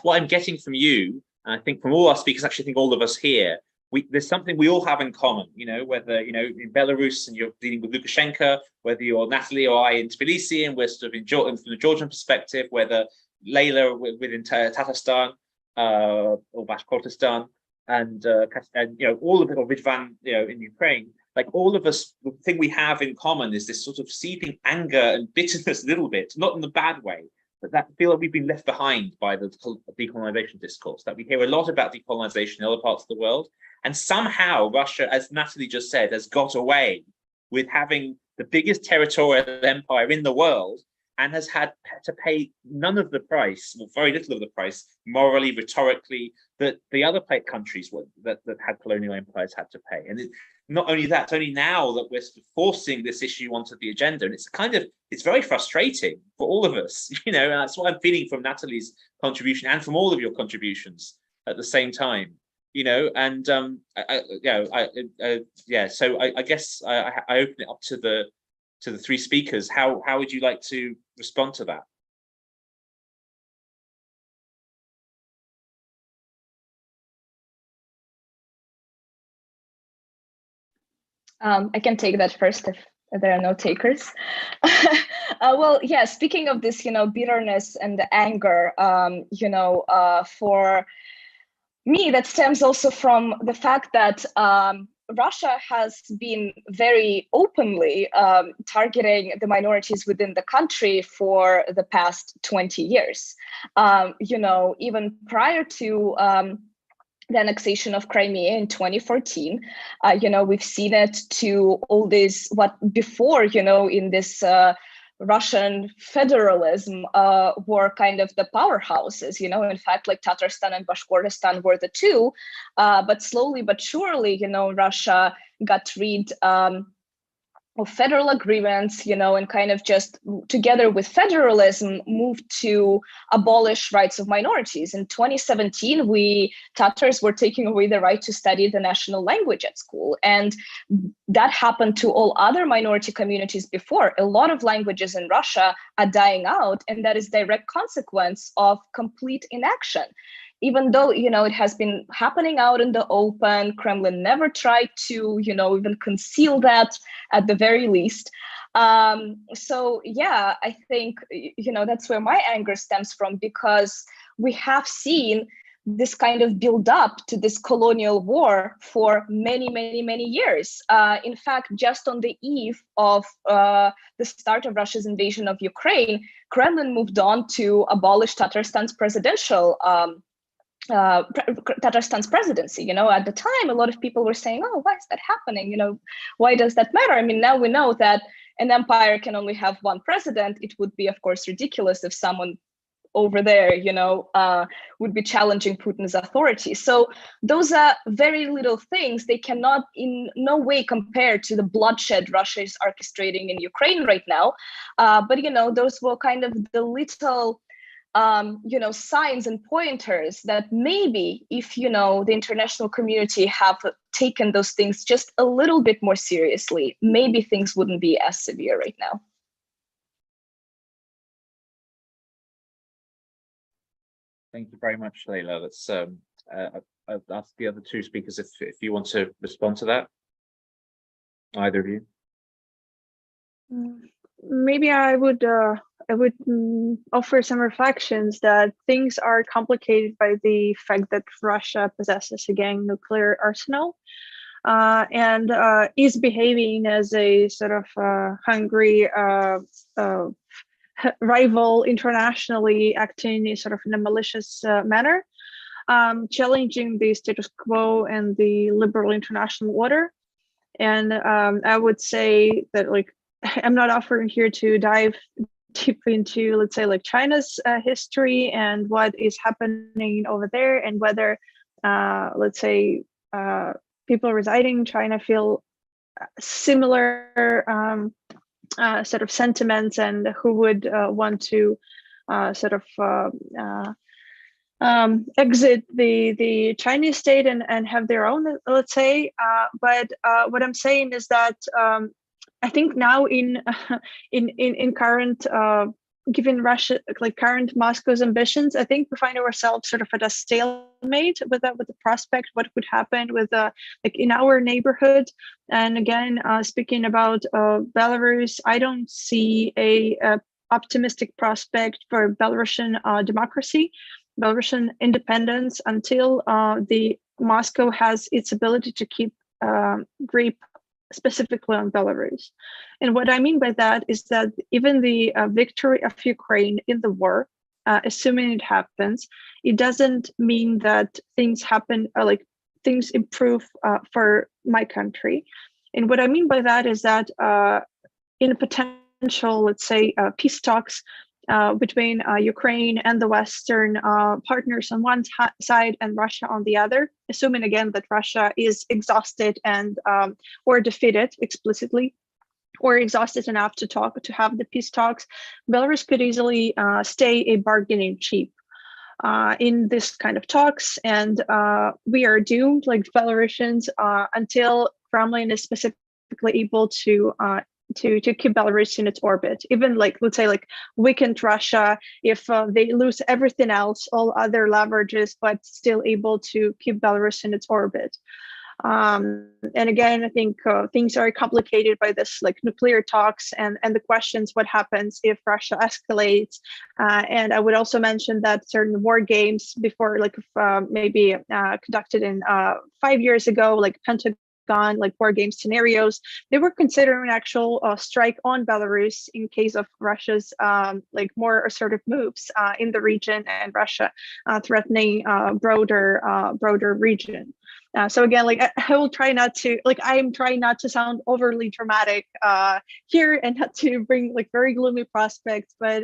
What I'm getting from you, and I think from all our speakers, actually, I think all of us here, there's something we all have in common. Whether in Belarus and you're dealing with Lukashenko, whether you're Natalie or I in Tbilisi, and we're sort of from the Georgian perspective, whether Leyla within Tatarstan or Bashkortostan, and all of it, or Ridvan, in Ukraine. Like all of us, the thing we have in common is this sort of seething anger and bitterness a little bit, not in the bad way, but that feel like we've been left behind by the decolonization discourse, that we hear a lot about decolonization in other parts of the world. And somehow Russia, as Natalie just said, has got away with having the biggest territorial empire in the world and has had to pay none of the price, or very little of the price, morally, rhetorically, that the other countries that had colonial empires had to pay. And not only that, it's only now that we're forcing this issue onto the agenda. And it's very frustrating for all of us, and that's what I'm feeling from Natalie's contribution and from all of your contributions at the same time, and so I guess I open it up to the three speakers. How would you like to respond to that? I can take that first if there are no takers. Well, yeah, speaking of this, bitterness and the anger, for me, that stems also from the fact that Russia has been very openly targeting the minorities within the country for the past 20 years. Even prior to the annexation of Crimea in 2014, we've seen it to all this, before, in this Russian federalism were kind of the powerhouses, in fact, like Tatarstan and Bashkortostan were the two, but slowly but surely, Russia got rid of federal agreements, and kind of just together with federalism moved to abolish rights of minorities. In 2017, Tatars were taking away the right to study the national language at school. And that happened to all other minority communities before. A lot of languages in Russia are dying out, and that is direct consequence of complete inaction. Even though, it has been happening out in the open, Kremlin never tried to, even conceal that at the very least. So, yeah, I think, that's where my anger stems from, because we have seen this kind of build up to this colonial war for many, many, many years. In fact, just on the eve of the start of Russia's invasion of Ukraine, Kremlin moved on to abolish Tatarstan's Tatarstan's presidency. At the time, a lot of people were saying, oh, why is that happening? Why does that matter? I mean, now we know that an empire can only have one president. It would be, of course, ridiculous if someone over there, would be challenging Putin's authority. So those are very little things. They cannot in no way compare to the bloodshed Russia is orchestrating in Ukraine right now. But, those were kind of the little signs and pointers that maybe if, the international community have taken those things just a little bit more seriously, maybe things wouldn't be as severe right now. Thank you very much, Leyla. Let's I'll ask the other two speakers if you want to respond to that. Either of you. Maybe I would offer some reflections that things are complicated by the fact that Russia possesses a gang nuclear arsenal and is behaving as a sort of hungry rival internationally, acting sort of in a malicious manner, challenging the status quo and the liberal international order. And I would say that, I'm not offering here to dive deeply into, let's say, China's history and what is happening over there, and whether, let's say, people residing in China feel similar sort of sentiments, and who would want to sort of exit the Chinese state and have their own, let's say. But what I'm saying is that I think now in current, given Russia, current Moscow's ambitions, I think we find ourselves sort of at a stalemate with the prospect what would happen with in our neighborhood. And again, speaking about Belarus, I don't see a optimistic prospect for Belarusian democracy, Belarusian independence, until the Moscow has its ability to keep grip specifically on Belarus. And what I mean by that is that even the victory of Ukraine in the war, assuming it happens, it doesn't mean that things happen things improve for my country. And what I mean by that is that in a potential, let's say, peace talks between Ukraine and the Western partners on one side and Russia on the other, assuming again that Russia is exhausted and or defeated explicitly, or exhausted enough to have the peace talks, Belarus could easily stay a bargaining chip in this kind of talks, and we are doomed, like Belarusians, until Kremlin is specifically able to keep Belarus in its orbit. Even like, let's say, like weakened Russia, if they lose everything else, all other leverages, but still able to keep Belarus in its orbit. And again, I think things are complicated by this like nuclear talks and the questions what happens if Russia escalates. And I would also mention that certain war games before, like maybe conducted in 5 years ago, like Pentagon, like war game scenarios, they were considering actual strike on Belarus in case of Russia's like more assertive moves in the region and Russia threatening broader region. So again, like I will try not to, like I'm trying not to sound overly dramatic here and not to bring like very gloomy prospects, but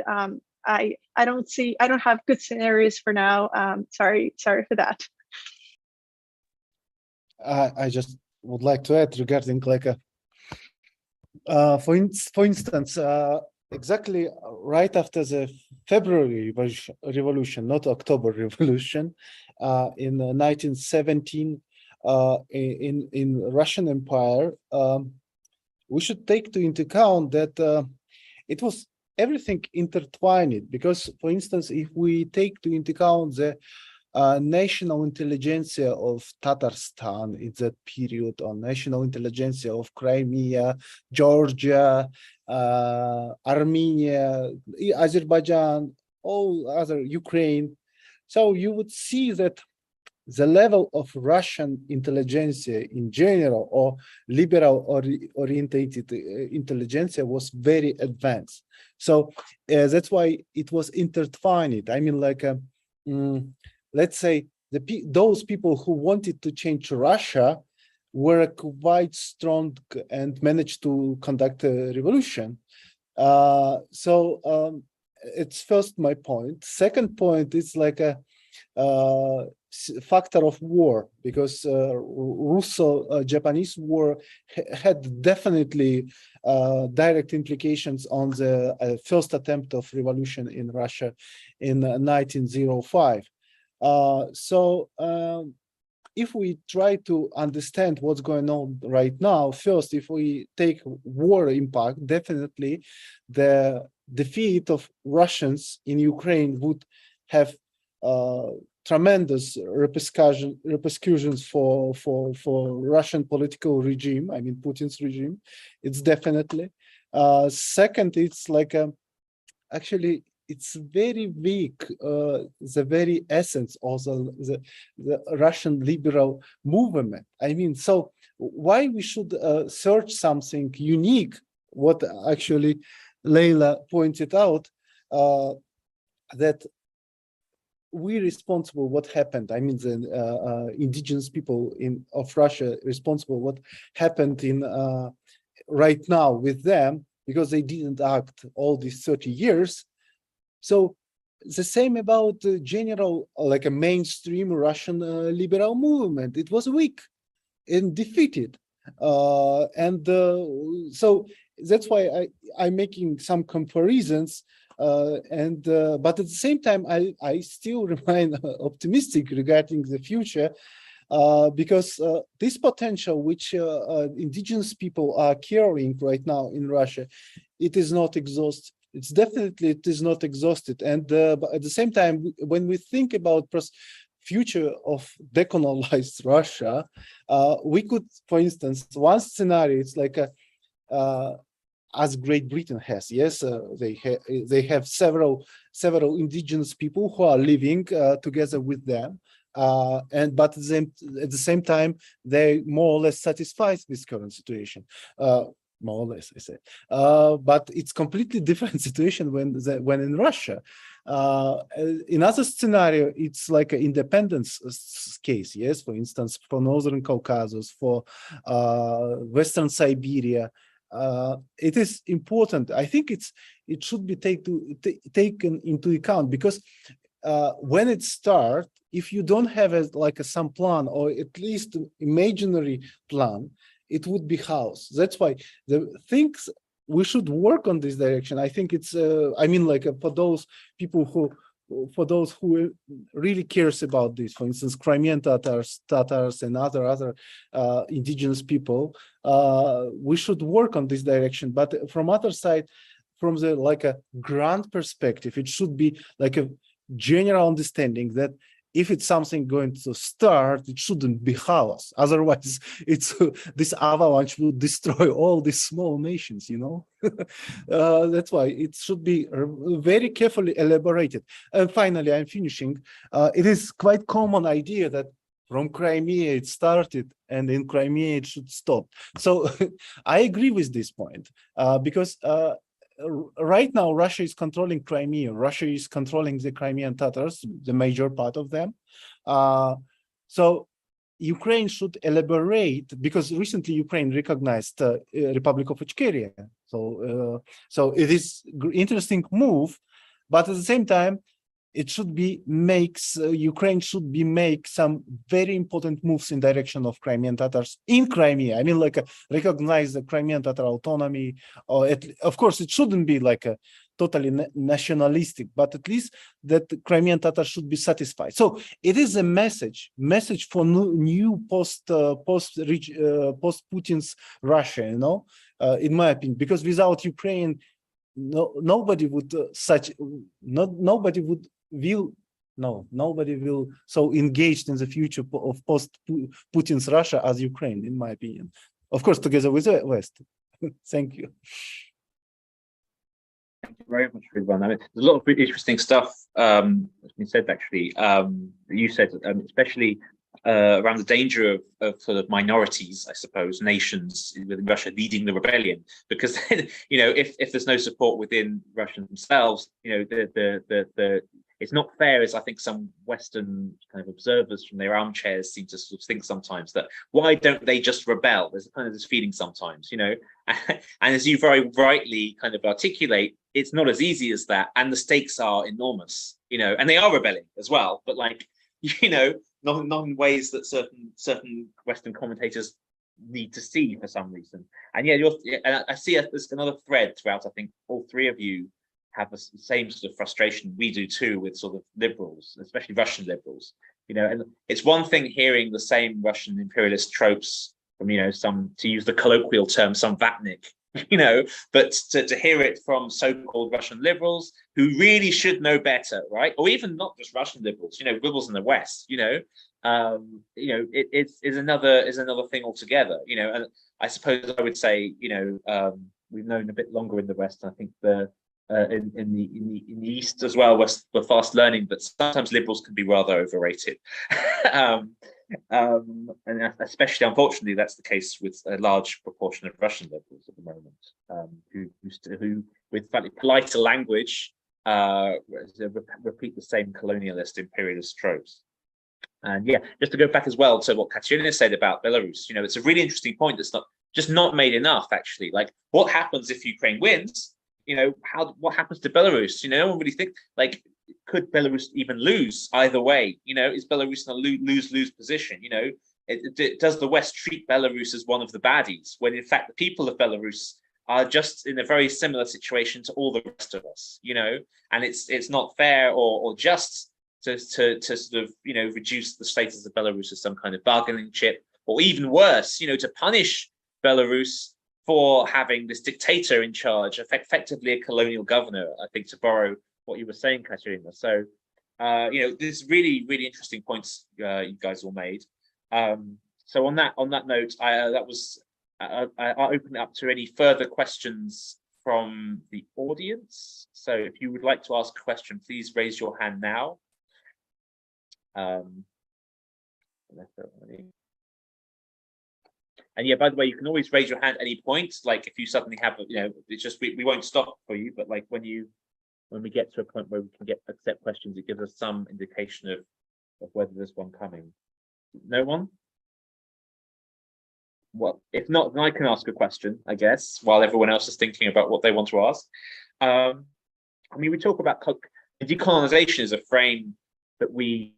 I don't have good scenarios for now. Sorry for that. I just would like to add regarding like for instance, exactly right after the February Revolution, not October Revolution, in 1917. In Russian Empire, we should take into account that it was everything intertwined, because, for instance, if we take into account the national intelligentsia of Tatarstan in that period, or national intelligentsia of Crimea, Georgia, Armenia, Azerbaijan, all other Ukraine, so you would see that the level of Russian intelligentsia in general, or liberal or orientated intelligentsia, was very advanced. So that's why it was intertwined. I mean, like, let's say those people who wanted to change Russia were quite strong and managed to conduct a revolution. It's first my point. Second point is like a factor of war, because Russo-Japanese war had definitely direct implications on the first attempt of revolution in Russia in 1905. If we try to understand what's going on right now, first, if we take war impact, definitely the defeat of Russians in Ukraine would have tremendous repercussions for Russian political regime. I mean, Putin's regime. It's definitely. Second, it's like actually it's very weak. The very essence of the Russian liberal movement. I mean, so why we should search something unique? What actually Leyla pointed out, that we responsible what happened. I mean, the indigenous people of Russia responsible what happened in right now with them, because they didn't act all these 30 years. So the same about the general, like a mainstream Russian liberal movement. It was weak and defeated, so that's why I'm making some comparisons. But at the same time, I still remain optimistic regarding the future, because this potential which indigenous people are carrying right now in Russia, it is not exhausted. It's definitely, it is not exhausted. And but at the same time, when we think about future of decolonized Russia, we could, for instance, one scenario, it's like as Great Britain has, yes, they have several indigenous people who are living together with them, but at the same time they more or less satisfied this current situation. more or less, I say. But it's completely different situation when in Russia. In other scenario, it's like an independence case. Yes, for instance, for Northern Caucasus, for Western Siberia. It is important. I think it should be taken into account, because when it starts, if you don't have some plan, or at least imaginary plan, it would be chaos. That's why the things we should work on this direction. I think it's I mean, for those people who really cares about this, for instance, Crimean Tatars and other indigenous people, we should work on this direction. But from other side, from the a grand perspective, it should be like a general understanding that if it's something going to start, it shouldn't be chaos. Otherwise, it's this avalanche will destroy all these small nations, you know. That's why it should be very carefully elaborated. And finally, I'm finishing. It is quite common idea that from Crimea it started, and in Crimea it should stop. So I agree with this point, because right now, Russia is controlling Crimea. Russia is controlling the Crimean Tatars, the major part of them. So Ukraine should elaborate, because recently Ukraine recognized Republic of Ichkeria. So it is interesting move, but at the same time, it should be Ukraine should be make some very important moves in direction of Crimean Tatars in Crimea. I mean, recognize the Crimean Tatar autonomy, or of course it shouldn't be a totally nationalistic, but at least that the Crimean Tatars should be satisfied. So it is a message for new post Putin's Russia, you know, in my opinion, because without Ukraine, nobody would nobody will so engaged in the future of post Putin's Russia as Ukraine, in my opinion. Of course, together with the West. Thank you. Thank you very much, Ridvan. I mean, there's a lot of really interesting stuff that's been said, actually. You said, especially around the danger of sort of minorities, I suppose, nations within Russia leading the rebellion, because then, you know, if there's no support within Russians themselves, you know, it's not fair, as I think some Western kind of observers from their armchairs seem to sort of think sometimes, that why don't they just rebel? There's kind of this feeling sometimes, you know, and as you very rightly kind of articulate, it's not as easy as that, and the stakes are enormous, you know, and they are rebelling as well, but you know, not in ways that certain Western commentators need to see for some reason. And and I see there's another thread throughout. I think all three of you have the same sort of frustration we do too, with sort of liberals, especially Russian liberals. You know, and it's one thing hearing the same Russian imperialist tropes from, you know, some, to use the colloquial term, some vatnik, you know, but to hear it from so-called Russian liberals who really should know better, right? Or even not just Russian liberals, you know, liberals in the West, you know, it is another thing altogether, you know. And I suppose I would say, you know, we've known a bit longer in the West. And I think in the East as well, we're fast learning, but sometimes liberals can be rather overrated. And especially, unfortunately, that's the case with a large proportion of Russian liberals at the moment, who with slightly politer language, repeat the same colonialist imperialist tropes. And yeah, just to go back as well to what Katsiaryna said about Belarus, you know, it's a really interesting point that's not made enough, actually. Like, what happens if Ukraine wins? You know, what happens to Belarus? You know, no one really think, like, could Belarus even lose either way? You know, is Belarus in a lose-lose position? You know, does the West treat Belarus as one of the baddies, when in fact the people of Belarus are just in a very similar situation to all the rest of us? You know, and it's not fair or just to sort of, you know, reduce the status of Belarus as some kind of bargaining chip, or even worse, you know, to punish Belarus for having this dictator in charge, effectively a colonial governor, I think, to borrow what you were saying, Katsiaryna. So, you know, there's really, really interesting points you guys all made. So on that note, I open it up to any further questions from the audience. So if you would like to ask a question, please raise your hand now. And yeah, by the way, you can always raise your hand at any point. Like if you suddenly have, it's just we won't stop for you. But like when we get to a point where we can accept questions, it gives us some indication of whether there's one coming. No one? Well, if not, then I can ask a question, I guess, while everyone else is thinking about what they want to ask. I mean, we talk about decolonization is a frame that we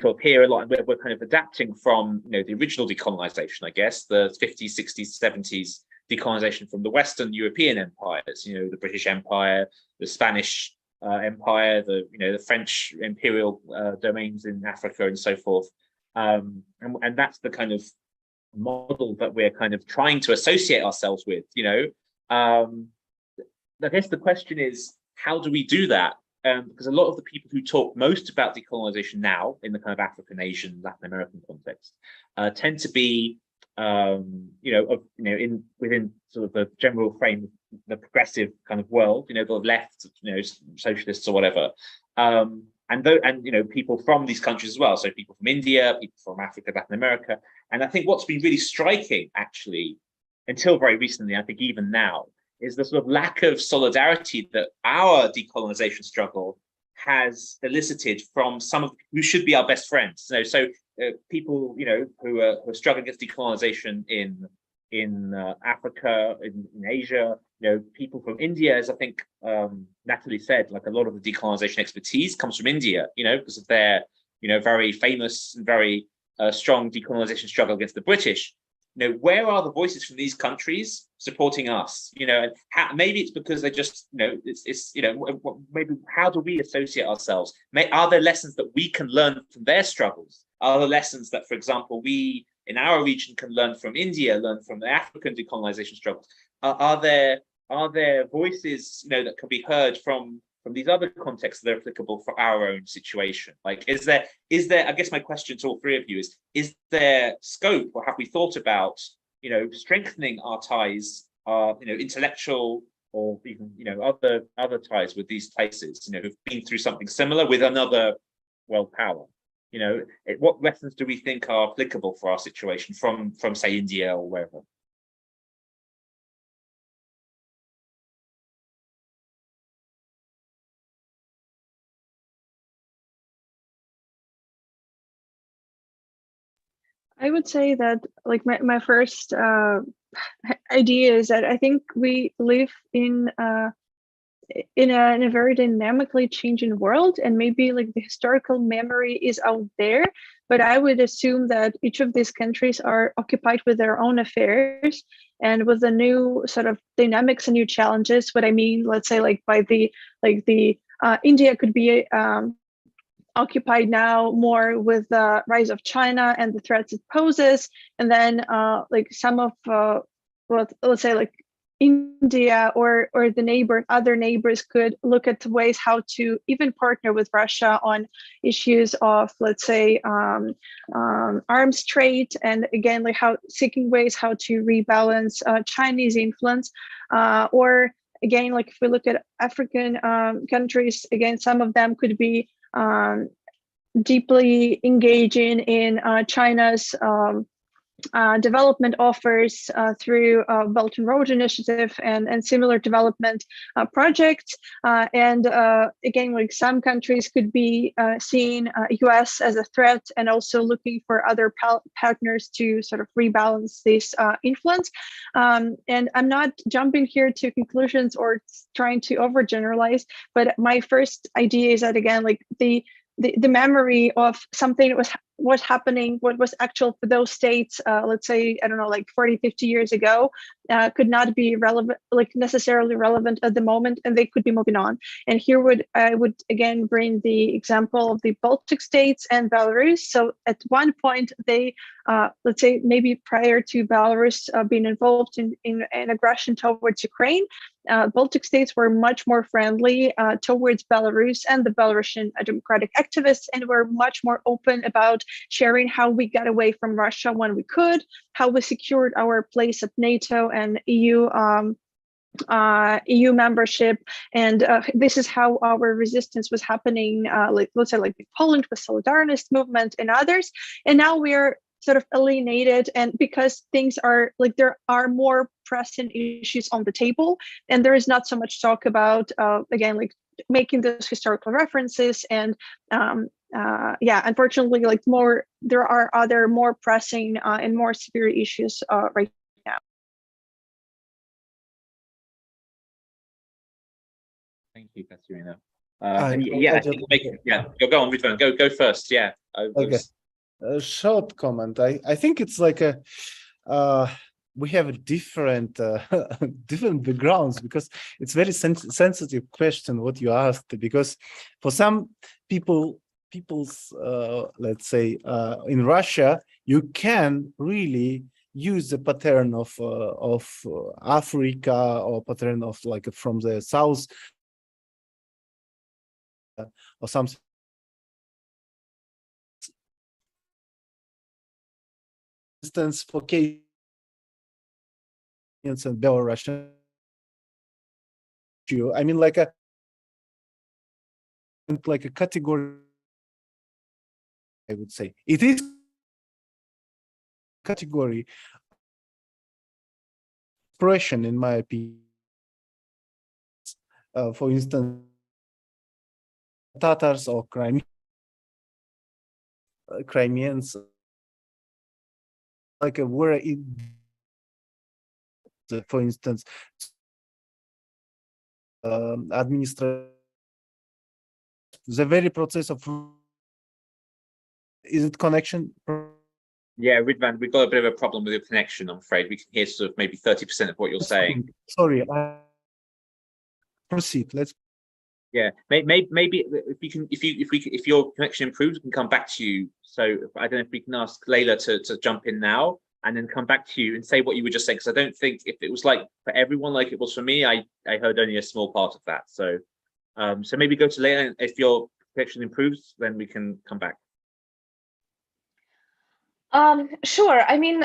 sort of hear a lot, and we're kind of adapting from the original decolonization, I guess, the 50s, 60s, 70s decolonization from the Western European empires, the British Empire, the Spanish Empire, the French imperial domains in Africa, and so forth. And that's the kind of model that we're kind of trying to associate ourselves with. I guess the question is, how do we do that? Because a lot of the people who talk most about decolonization now in the kind of African, Asian, Latin American context tend to be, within sort of the general frame of the progressive kind of world, the left, socialists or whatever, and people from these countries as well. So people from India, people from Africa, Latin America, and I think what's been really striking, actually, until very recently, I think even now, is the sort of lack of solidarity that our decolonization struggle has elicited from some of who should be our best friends. People, who are struggling against decolonization in Africa, in Asia, people from India, as I think Natalie said, like a lot of the decolonization expertise comes from India, because of their, very famous and very strong decolonization struggle against the British. Where are the voices from these countries supporting us? And maybe it's because they just, maybe how do we associate ourselves? Are there lessons that we can learn from their struggles? Are there lessons that, for example, we in our region can learn from India, learn from the African decolonization struggles? Are there voices, that can be heard from these other contexts that are applicable for our own situation? Like, is there, I guess my question to all three of you is there scope, or have we thought about, strengthening our ties, our, intellectual or even, other ties with these places, who've been through something similar with another world power? What lessons do we think are applicable for our situation from say India or wherever? I would say that like my first idea is that I think we live in a very dynamically changing world, and maybe like the historical memory is out there, but I would assume that each of these countries are occupied with their own affairs and with the new sort of dynamics and new challenges. What I mean, let's say like by the India could be occupied now more with the rise of China and the threats it poses, and then like some of let's say like India or the other neighbors could look at ways how to even partner with Russia on issues of, let's say, arms trade, and again like seeking ways how to rebalance Chinese influence, or again like if we look at African countries, again some of them could be deeply engaging in China's development offers through Belt and Road Initiative and similar development projects. And again, like some countries could be seeing US as a threat and also looking for other partners to sort of rebalance this influence. And I'm not jumping here to conclusions or trying to overgeneralize, but my first idea is that, again, like the memory of something that was happening, what was actual for those states, let's say, I don't know, like 40, 50 years ago, could not be relevant, like necessarily relevant at the moment, and they could be moving on. And here I would again bring the example of the Baltic states and Belarus. So at one point, they, let's say maybe prior to Belarus being involved in an aggression towards Ukraine, Baltic states were much more friendly towards Belarus and the Belarusian democratic activists, and were much more open about sharing how we got away from Russia when we could, how we secured our place at NATO and EU membership, and this is how our resistance was happening. Like let's say, like Poland with Solidarność movement and others, and now we're sort of alienated, and because things are like there are more pressing issues on the table, and there is not so much talk about again like making those historical references, and yeah, unfortunately, like there are other more pressing and more severe issues right now. Thank you, Katsiaryna. Go on, Ridvan. Go first. Yeah. Okay. A short comment. I think it's like a we have a different different backgrounds, because it's very sensitive question what you asked, because for some people's let's say in Russia, you can really use the pattern of Africa, or pattern of like from the south or something. Instance for Kenyans and Belarusian. I mean, like a category, I would say. It is category expression, in my opinion. For instance, Tatars or Crimeans, like where it, for instance, administration, the very process of, is it connection? Yeah, Ridvan, we've got a bit of a problem with your connection, I'm afraid. We can hear sort of maybe 30% of what you're saying. Sorry, proceed. Let's. Yeah, maybe if you can, if your connection improves, we can come back to you. So I don't know if we can ask Leyla to jump in now and then come back to you and say what you were just saying, because I don't think if it was like for everyone like it was for me, I heard only a small part of that. So so maybe go to Leyla, and if your connection improves, then we can come back. Sure. I mean,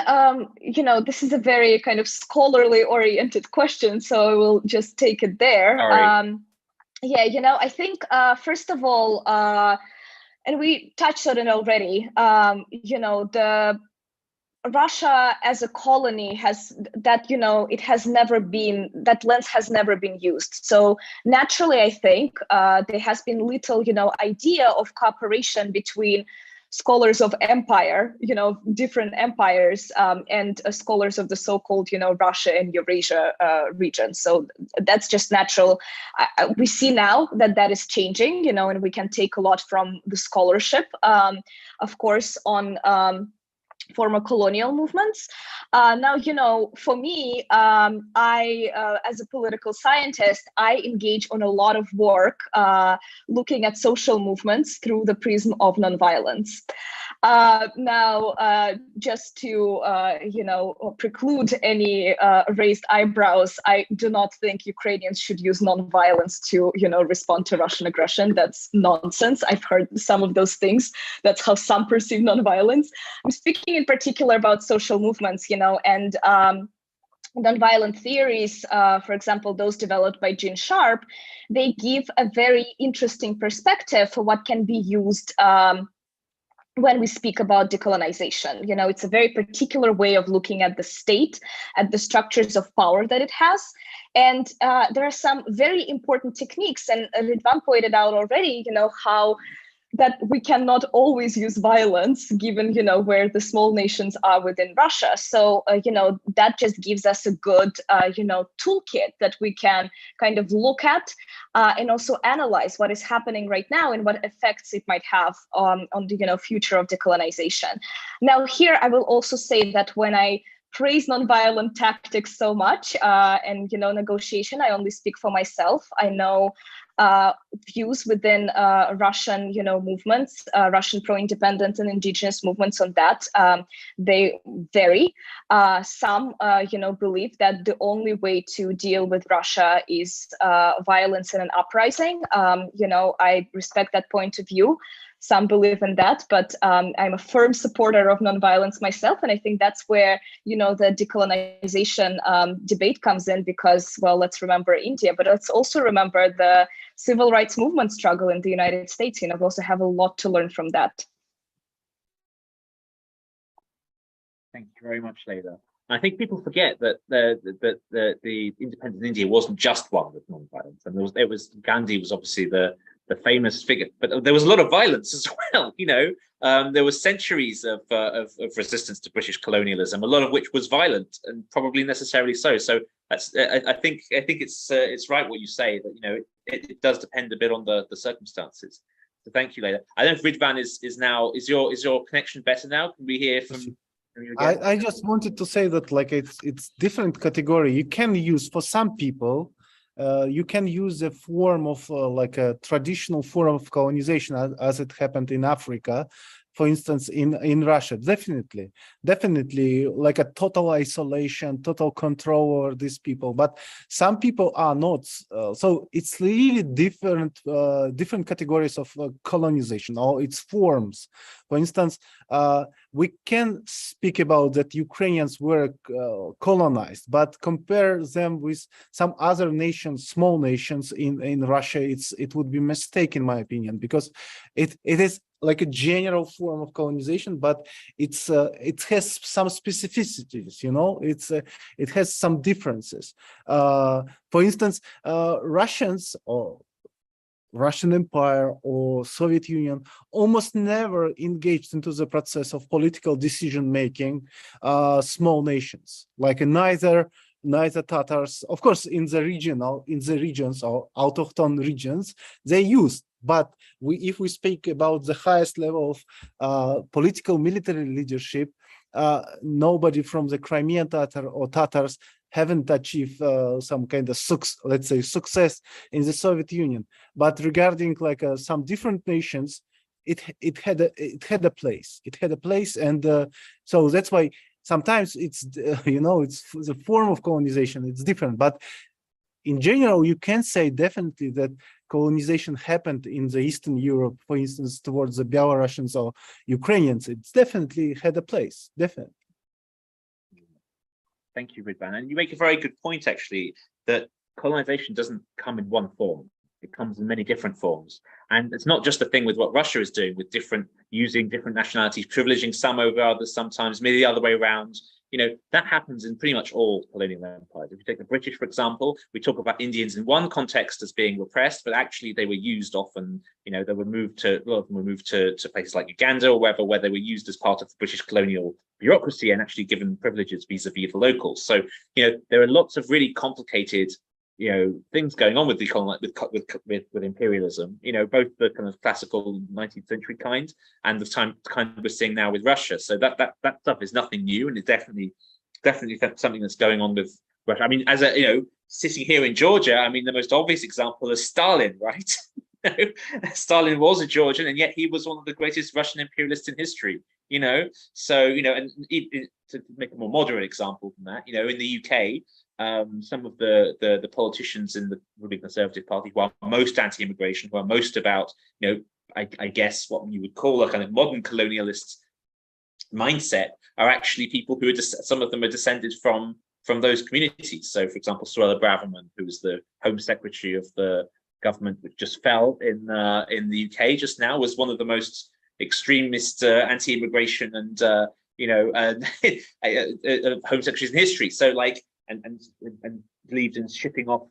you know, this is a very kind of scholarly oriented question, so I will just take it there. Sorry. Yeah, you know, I think first of all, and we touched on it already, you know, the Russia as a colony has that, you know, it has never been, that lens has never been used. So naturally, I think there has been little, you know, idea of cooperation between scholars of empire, you know, different empires, and scholars of the so-called, you know, Russia and Eurasia region. So that's just natural. We see now that that is changing, you know, and we can take a lot from the scholarship, of course, on former colonial movements. Now, you know, for me, I, as a political scientist, I engage on a lot of work looking at social movements through the prism of nonviolence. Now, just to, you know, preclude any raised eyebrows, I do not think Ukrainians should use nonviolence to, you know, respond to Russian aggression. That's nonsense. I've heard some of those things. That's how some perceive nonviolence. I'm speaking in particular about social movements, you know, and nonviolent theories, for example, those developed by Jean Sharp, they give a very interesting perspective for what can be used when we speak about decolonization. You know, it's a very particular way of looking at the state, at the structures of power that it has. And there are some very important techniques, and Ridvan pointed out already, you know, how that we cannot always use violence given, you know, where the small nations are within Russia. So, you know, that just gives us a good, you know, toolkit that we can kind of look at and also analyze what is happening right now and what effects it might have on the, you know, future of decolonization. Now, here I will also say that when I praise nonviolent tactics so much and, you know, negotiation, I only speak for myself. I know views within Russian, you know, movements, Russian pro-independence and indigenous movements on that. They vary. Some, you know, believe that the only way to deal with Russia is violence and an uprising. You know, I respect that point of view. Some believe in that, but I'm a firm supporter of nonviolence myself. And I think that's where, you know, the decolonization debate comes in, because, well, let's remember India, but let's also remember the civil rights movement struggle in the United States. You know, we also have a lot to learn from that. Thank you very much, Leyla. I think people forget that the independent India wasn't just one with non-violence, and there was Gandhi was obviously the famous figure, but there was a lot of violence as well. There was centuries of resistance to British colonialism, a lot of which was violent and probably necessarily so. So that's I think it's right what you say that it does depend a bit on the circumstances. So thank you, Leyla. I don't know if Ridvan is your connection better now? Can we hear from you again? I just wanted to say that it's different category. You can use for some people, you can use a form of like a traditional form of colonization as it happened in Africa, for instance, in Russia. Definitely like a total isolation, total control over these people. But some people are not. So it's really different categories of colonization or its forms. For instance, we can speak about that Ukrainians were colonized, but compare them with some other nations, small nations in Russia, it would be a mistake in my opinion, because it is like a general form of colonization, but it has some specificities, it has some differences. For instance, Russians or Russian Empire or Soviet Union almost never engaged into the process of political decision-making small nations, like neither Tatars, of course, in the regions or autochthon regions, they used. But if we speak about the highest level of political military leadership, nobody from the Crimean Tatar or Tatars haven't achieved some kind of success in the Soviet Union. But regarding some different nations, it had a place. It had a place, and so that's why sometimes it's it's the form of colonization. It's different, but in general, you can say definitely that colonization happened in the Eastern Europe, for instance, towards the Belarusians or Ukrainians. It's definitely had a place, definitely. Thank you, Ridvan. And you make a very good point, actually, that colonization doesn't come in one form. It comes in many different forms. And it's not just the thing with what Russia is doing with using different nationalities, privileging some over others sometimes, maybe the other way around. That happens in pretty much all colonial empires. If you take the British, for example, we talk about Indians in one context as being repressed, but actually they were used often, a lot of them were moved to places like Uganda or wherever, where they were used as part of the British colonial bureaucracy and actually given privileges vis-a-vis the locals. So, there are lots of really complicated things going on with with imperialism, both the kind of classical 19th century kind and the kind we're seeing now with Russia. So that stuff is nothing new, and it's definitely something that's going on with Russia. I mean, as sitting here in Georgia, I mean, the most obvious example is Stalin, right? Stalin was a Georgian, and yet he was one of the greatest Russian imperialists in history. So and to make a more moderate example from that, in the UK, some of the politicians in the Republican Conservative Party who are most anti-immigration, who are most about, I guess what you would call a kind of modern colonialist mindset, are actually people who are some of them are descended from those communities. So, for example, Suella Braverman, who was the Home Secretary of the government which just fell in the UK just now, was one of the most extremist anti-immigration and Home Secretaries in history. So, and believed in shipping off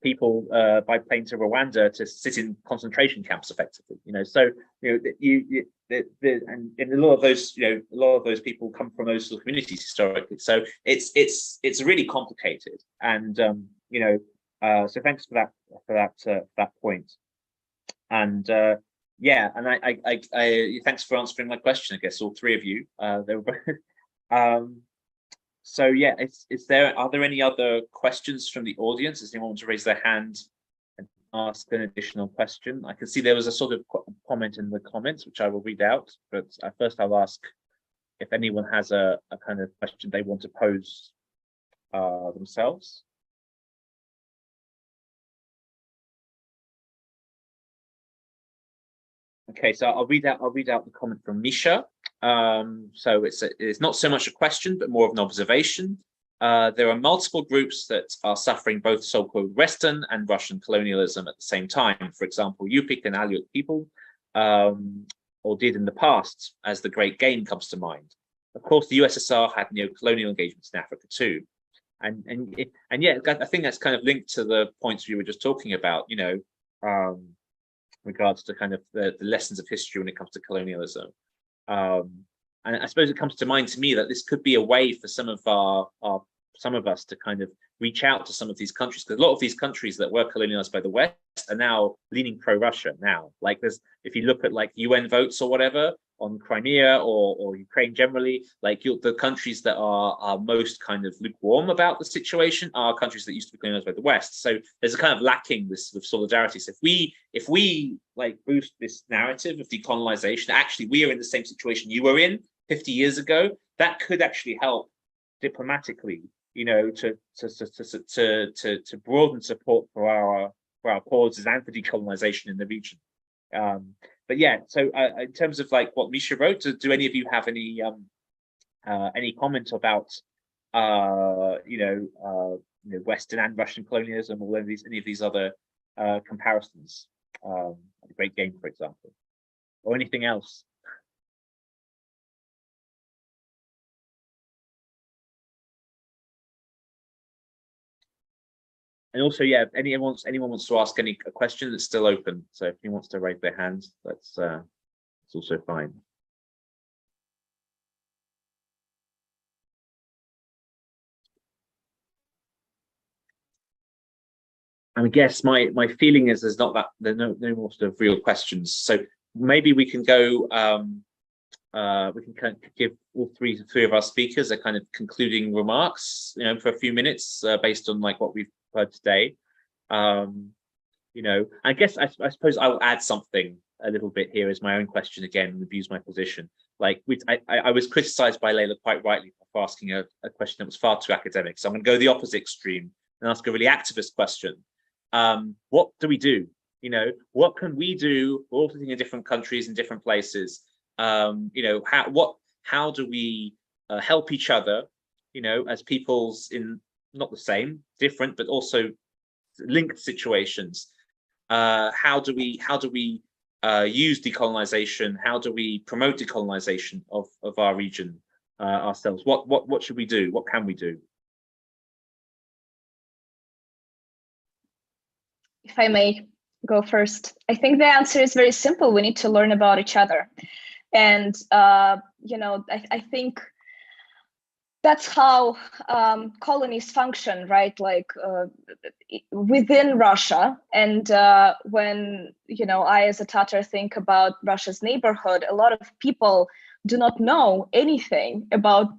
people by plane to Rwanda to sit in concentration camps, effectively. So and a lot of those people come from those sort of communities historically. So it's really complicated, and so thanks for that point. And and I thanks for answering my question. I guess all three of you. They were both. So yeah, are there any other questions from the audience? Does anyone want to raise their hand and ask an additional question? I can see there was a sort of comment in the comments, which I will read out, but first I'll ask if anyone has a kind of question they want to pose themselves. Okay, so I'll read out the comment from Misha. So it's not so much a question, but more of an observation. There are multiple groups that are suffering both so-called Western and Russian colonialism at the same time. For example, Yupik and Aleut people, or did in the past, as the Great Game comes to mind. of course, the USSR had neo-colonial engagements in Africa too. And yeah, I think that's kind of linked to the points we were just talking about, regards to kind of the lessons of history when it comes to colonialism. And I suppose it comes to mind to me that this could be a way for some of us to kind of reach out to some of these countries, because a lot of these countries that were colonialized by the West are now leaning pro-Russia now. Like if you look at like UN votes or whatever on Crimea or Ukraine generally, like the countries that are most kind of lukewarm about the situation are countries that used to be colonized by the West. So there's a kind of lacking this sort of solidarity. So if we like boost this narrative of decolonization, actually we are in the same situation you were in 50 years ago, that could actually help diplomatically, to broaden support for our causes and for decolonization in the region. But yeah, so in terms of like what Misha wrote, do any of you have any comment about Western and Russian colonialism, or any of these other comparisons? The Great Game, for example, or anything else? And also, yeah, if anyone wants to ask a question, it's still open. So if anyone wants to raise their hands, that's also fine. And I guess my feeling is there's no more sort of real questions. So maybe we can go. We can kind of give all three of our speakers a kind of concluding remarks, for a few minutes, based on like what we've heard today. I guess I suppose I will add something a little bit here as my own question again, and abuse my position. Like I was criticized by Leyla quite rightly for asking a question that was far too academic. So I'm going to go the opposite extreme and ask a really activist question. What do we do? What can we do? We're all sitting in different countries and different places. How do we help each other? As peoples in not the same, different, but also linked situations. How do we use decolonization? How do we promote decolonization of our region ourselves? What should we do? What can we do? If I may go first, I think the answer is very simple. We need to learn about each other. And, I think that's how colonies function, right? Like within Russia. And when, I as a Tatar think about Russia's neighborhood, a lot of people do not know anything about,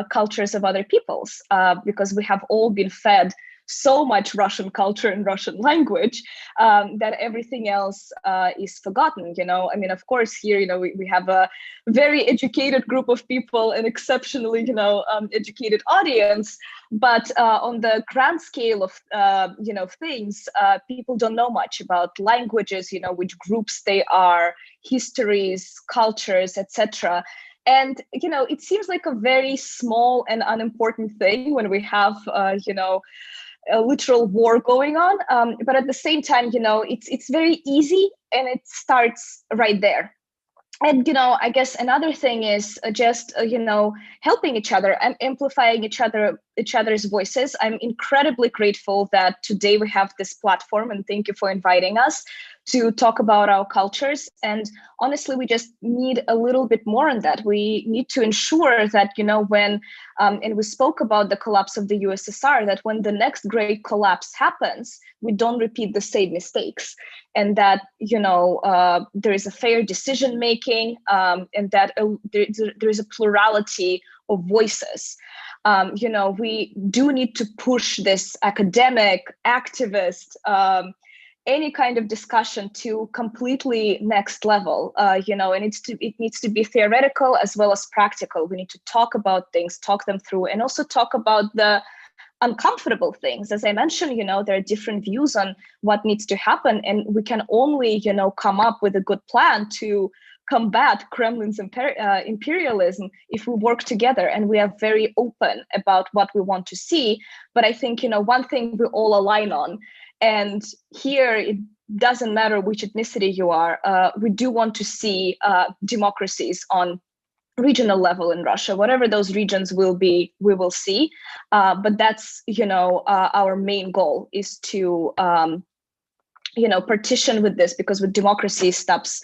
cultures of other peoples, because we have all been fed so much Russian culture and Russian language that everything else is forgotten. Of course, here, we have a very educated group of people, an exceptionally, educated audience. But on the grand scale of, things, people don't know much about languages, which groups they are, histories, cultures, etc. And, it seems like a very small and unimportant thing when we have, a literal war going on. But at the same time, it's very easy, and it starts right there. And, I guess another thing is just, helping each other and amplifying each other's voices. I'm incredibly grateful that today we have this platform, and thank you for inviting us to talk about our cultures. And honestly, we just need a little bit more on that. We need to ensure that, when, and we spoke about the collapse of the USSR, that when the next great collapse happens, we don't repeat the same mistakes. And that, there is a fair decision making, and that there is a plurality of voices. We do need to push this academic, activist, any kind of discussion to completely next level, and it needs to be theoretical as well as practical. We need to talk about things, talk them through, and also talk about the uncomfortable things. As I mentioned, there are different views on what needs to happen, and we can only, come up with a good plan to combat Kremlin's imperialism if we work together and we are very open about what we want to see. But I think, one thing we all align on, and here it doesn't matter which ethnicity you are, we do want to see democracies on regional level in Russia. Whatever those regions will be, we will see. But that's, our main goal is to, partition with this, because with democracy steps,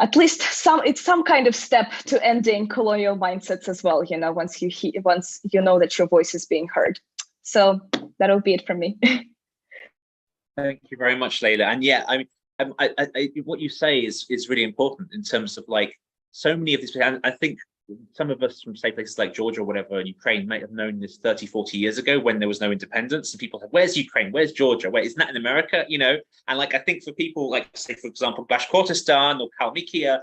at least it's some kind of step to ending colonial mindsets as well. Once you know that your voice is being heard. So that'll be it from me. Thank you very much, Leyla. And yeah, I mean, what you say is really important in terms of like so many of these. And I think some of us from say places like Georgia or whatever, and Ukraine might have known this 30, 40 years ago when there was no independence, and people said, "Where's Ukraine? Where's Georgia? Where isn't that in America?" And like I think for people like, say, for example, Bashkortostan or Kalmykia,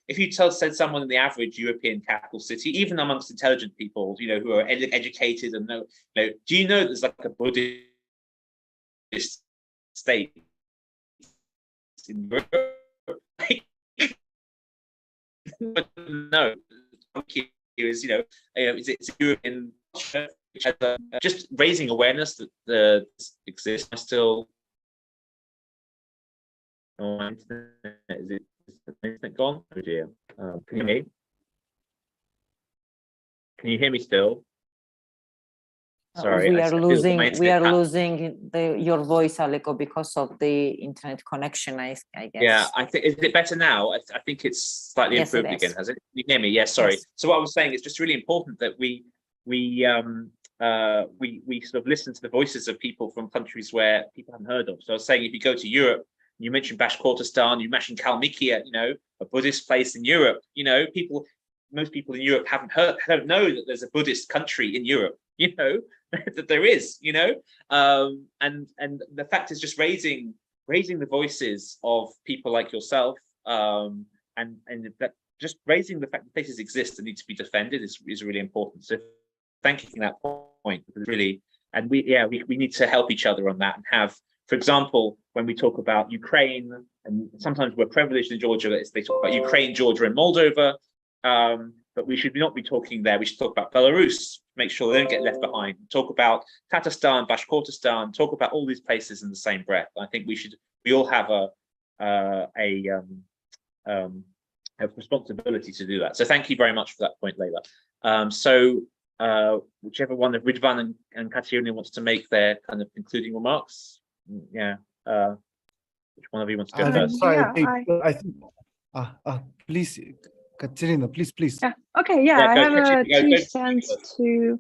if you said someone in the average European capital city, even amongst intelligent people, who are educated and know, do you know there's like a Buddhist state in Europe? No. Is it's European culture, which has just raising awareness that exists. Still, is the internet gone? Oh dear. Can you hear me? Can you hear me still? Sorry, we are losing your voice, Aleko, because of the internet connection. I guess. Yeah, I think, is it better now? I think it's slightly improved again. Has it? Can you hear me? Yes. Sorry. Yes. So what I was saying is just really important that we sort of listen to the voices of people from countries where people haven't heard of. So I was saying, if you go to Europe, you mentioned Bashkortostan, you mentioned Kalmykia, a Buddhist place in Europe. Most people in Europe don't know that there's a Buddhist country in Europe. That there is, and the fact is just raising the voices of people like yourself, and that just raising the fact that places exist and need to be defended is really important. So thank you for that point. Really, and we need to help each other on that and have, for example, when we talk about Ukraine, and sometimes we're privileged in Georgia, they talk about Ukraine, Georgia, and Moldova. But we should not be talking there. We should talk about Belarus, make sure they don't get left behind. Talk about Tatarstan, Bashkortostan, talk about all these places in the same breath. I think we all have a responsibility to do that. So thank you very much for that point, Leyla. So whichever one of Ridvan and Katsiaryna wants to make their kind of concluding remarks. Yeah. Which one of you wants to go first? Sorry, I think, please. Katsiaryna, please. Yeah. Okay. Yeah, I have 2 cents to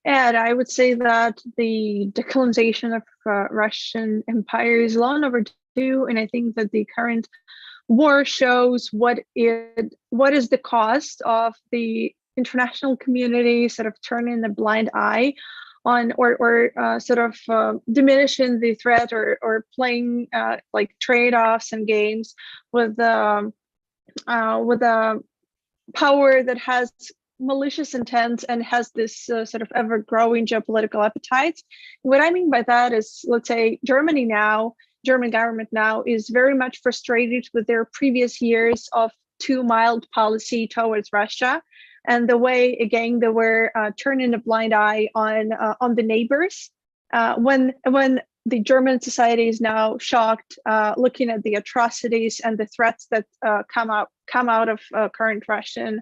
add. I would say that the decolonization of Russian Empire is long overdue, and I think that the current war shows what is the cost of the international community sort of turning a blind eye on or sort of diminishing the threat or playing like trade-offs and games with a power that has malicious intent and has this sort of ever-growing geopolitical appetite. What I mean by that is, let's say, German government now is very much frustrated with their previous years of too mild policy towards Russia, and the way, again, they were turning a blind eye on the neighbors. When the German society is now shocked, looking at the atrocities and the threats that come out of current Russian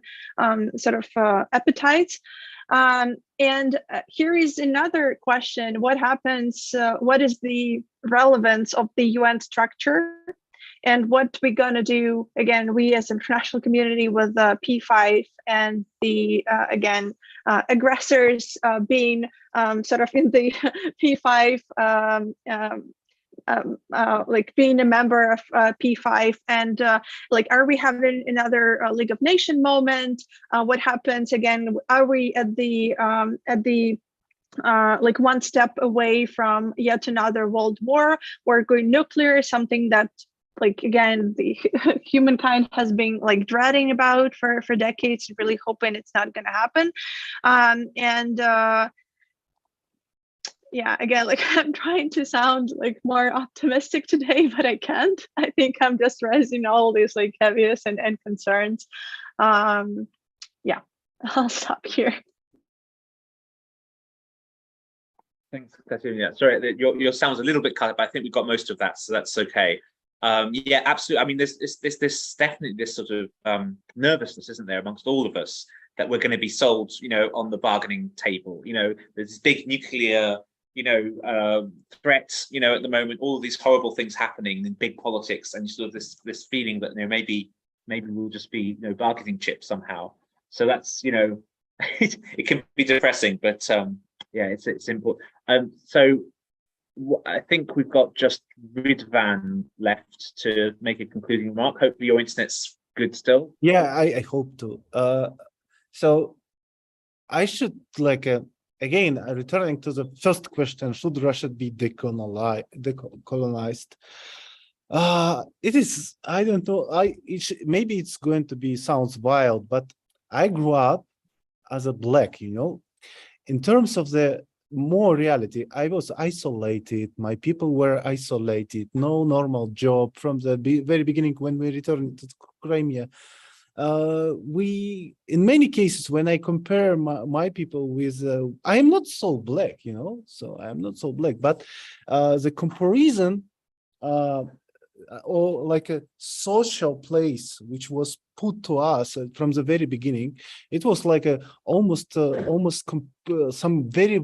sort of appetites. And here is another question: what happens? What is the relevance of the UN structure? And what we're gonna do, again, we as international community with P5 and the aggressors being sort of in the P5, like being a member of P5, and like, are we having another League of Nations moment? What happens again? Are we at the like one step away from yet another world war? We're going nuclear, something that, like, again, the humankind has been like dreading about for decades, really hoping it's not going to happen. Yeah, again, like, I'm trying to sound like more optimistic today, but I can't. I think I'm just raising all these like caveats and concerns. Yeah, I'll stop here. Thanks, Katsiaryna. Sorry, your sound's a little bit cut, but I think we got most of that, so that's okay. Yeah, absolutely. I mean, there's definitely this sort of nervousness, isn't there, amongst all of us, that we're going to be sold, on the bargaining table. There's big nuclear, threats, at the moment, all of these horrible things happening in big politics, and sort of this feeling that maybe we'll just be bargaining chips somehow. So that's it can be depressing, but yeah, it's important. So I think we've got just Ridvan left to make a concluding remark. Hopefully your internet's good still. Yeah, I hope to. So I should again, returning to the first question, should Russia be decolonized? It is, I don't know, maybe it's going to be sounds wild, but I grew up as a black, in terms of the more reality, I was isolated. My people were isolated. No normal job from the very beginning when we returned to Crimea. In many cases, when I compare my people with, I am not so black, so I am not so black, but the comparison, or like a social place which was put to us from the very beginning, it was like almost some very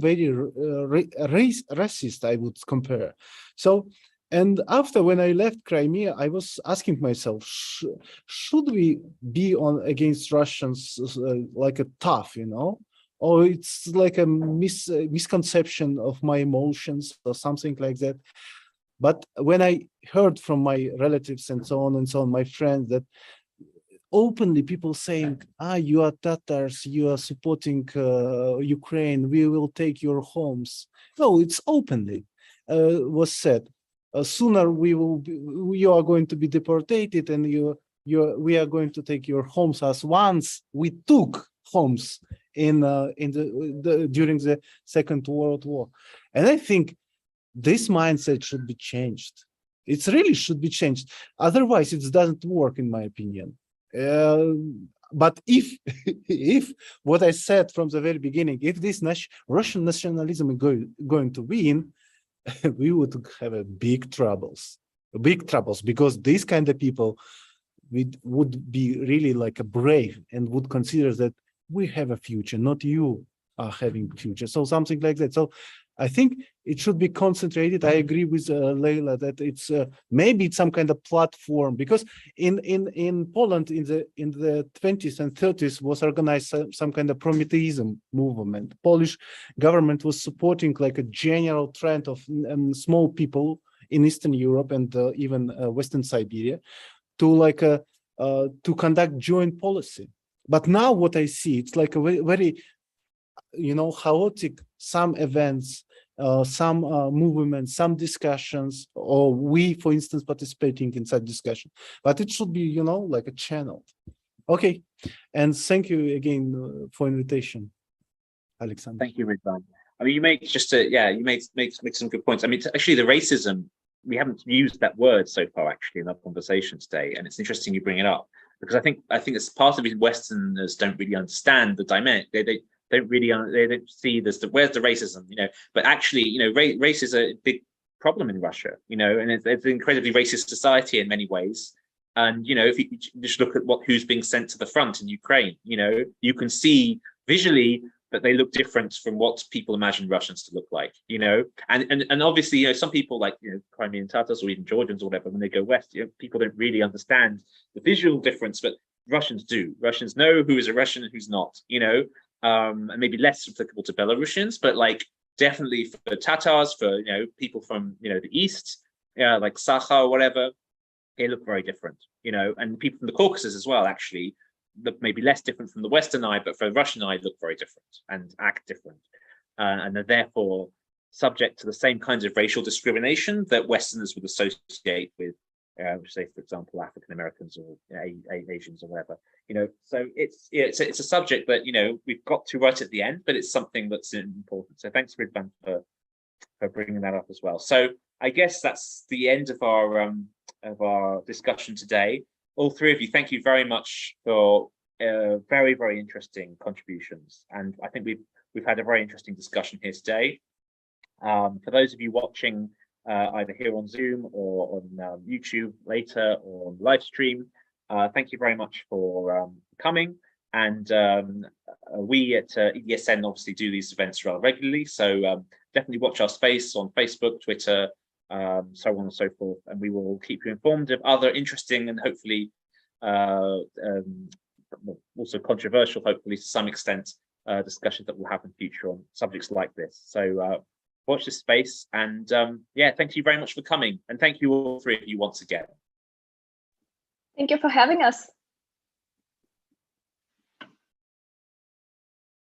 racist, I would compare. So, and after when I left Crimea, I was asking myself, should we be against Russians like a tough, or it's like a misconception of my emotions or something like that. But when I heard from my relatives and so on, my friends, that openly people saying, you are Tatars, you are supporting Ukraine, we will take your homes. No, it's openly was said. Sooner you are going to be deported, and we are going to take your homes, as once we took homes during the Second World War. And I think this mindset should be changed. It really should be changed. Otherwise, it doesn't work, in my opinion. But if what I said from the very beginning, if this Russian nationalism is going to win, we would have big troubles, because these kind of people would be really like a brave and would consider that we have a future, not you are having future. So something like that. So I think it should be concentrated. I agree with Leyla that it's maybe it's some kind of platform, because in Poland in the 20s and 30s was organized some kind of Prometheism movement. Polish government was supporting like a general trend of small people in Eastern Europe and even Western Siberia to conduct joint policy. But now what I see, it's like a very chaotic, some events, some movements, some discussions, or we, for instance, participating in such discussion. But it should be, like a channel. Okay, and thank you again for invitation, Alexander. Thank you, Ridvan. I mean, you make some good points. I mean, actually, the racism, we haven't used that word so far, actually, in our conversation today, and it's interesting you bring it up, because I think it's part of the reason Westerners don't really understand the dynamic. They don't see this, where's the racism, but actually, race is a big problem in Russia, and it's an incredibly racist society in many ways. And, if you just look at who's being sent to the front in Ukraine, you can see visually that they look different from what people imagine Russians to look like, and obviously, some people like, Crimean Tatars or even Georgians or whatever, when they go west, people don't really understand the visual difference, but Russians do. Russians know who is a Russian and who's not, and maybe less applicable to Belarusians, but like definitely for Tatars, for people from the east, like Sakha or whatever, they look very different, and people from the Caucasus as well actually look maybe less different from the Western eye, but for the Russian eye look very different and act different, and are therefore subject to the same kinds of racial discrimination that Westerners would associate with, say, for example, African Americans or Asians or whatever. So it's a subject that we've got to right at the end, but it's something that's important. So thanks, Ridvan, for bringing that up as well. So I guess that's the end of our discussion today. All three of you, thank you very much for very, very interesting contributions, and I think we've had a very interesting discussion here today. For those of you watching either here on Zoom or on YouTube later or on live stream. Thank you very much for coming. And we at EDSN obviously do these events rather regularly, so definitely watch our space on Facebook, Twitter, so on and so forth, and we will keep you informed of other interesting and hopefully also controversial, hopefully to some extent, discussions that will happen in future on subjects like this. So watch this space, and yeah, thank you very much for coming, and thank you all three of you once again. Thank you for having us.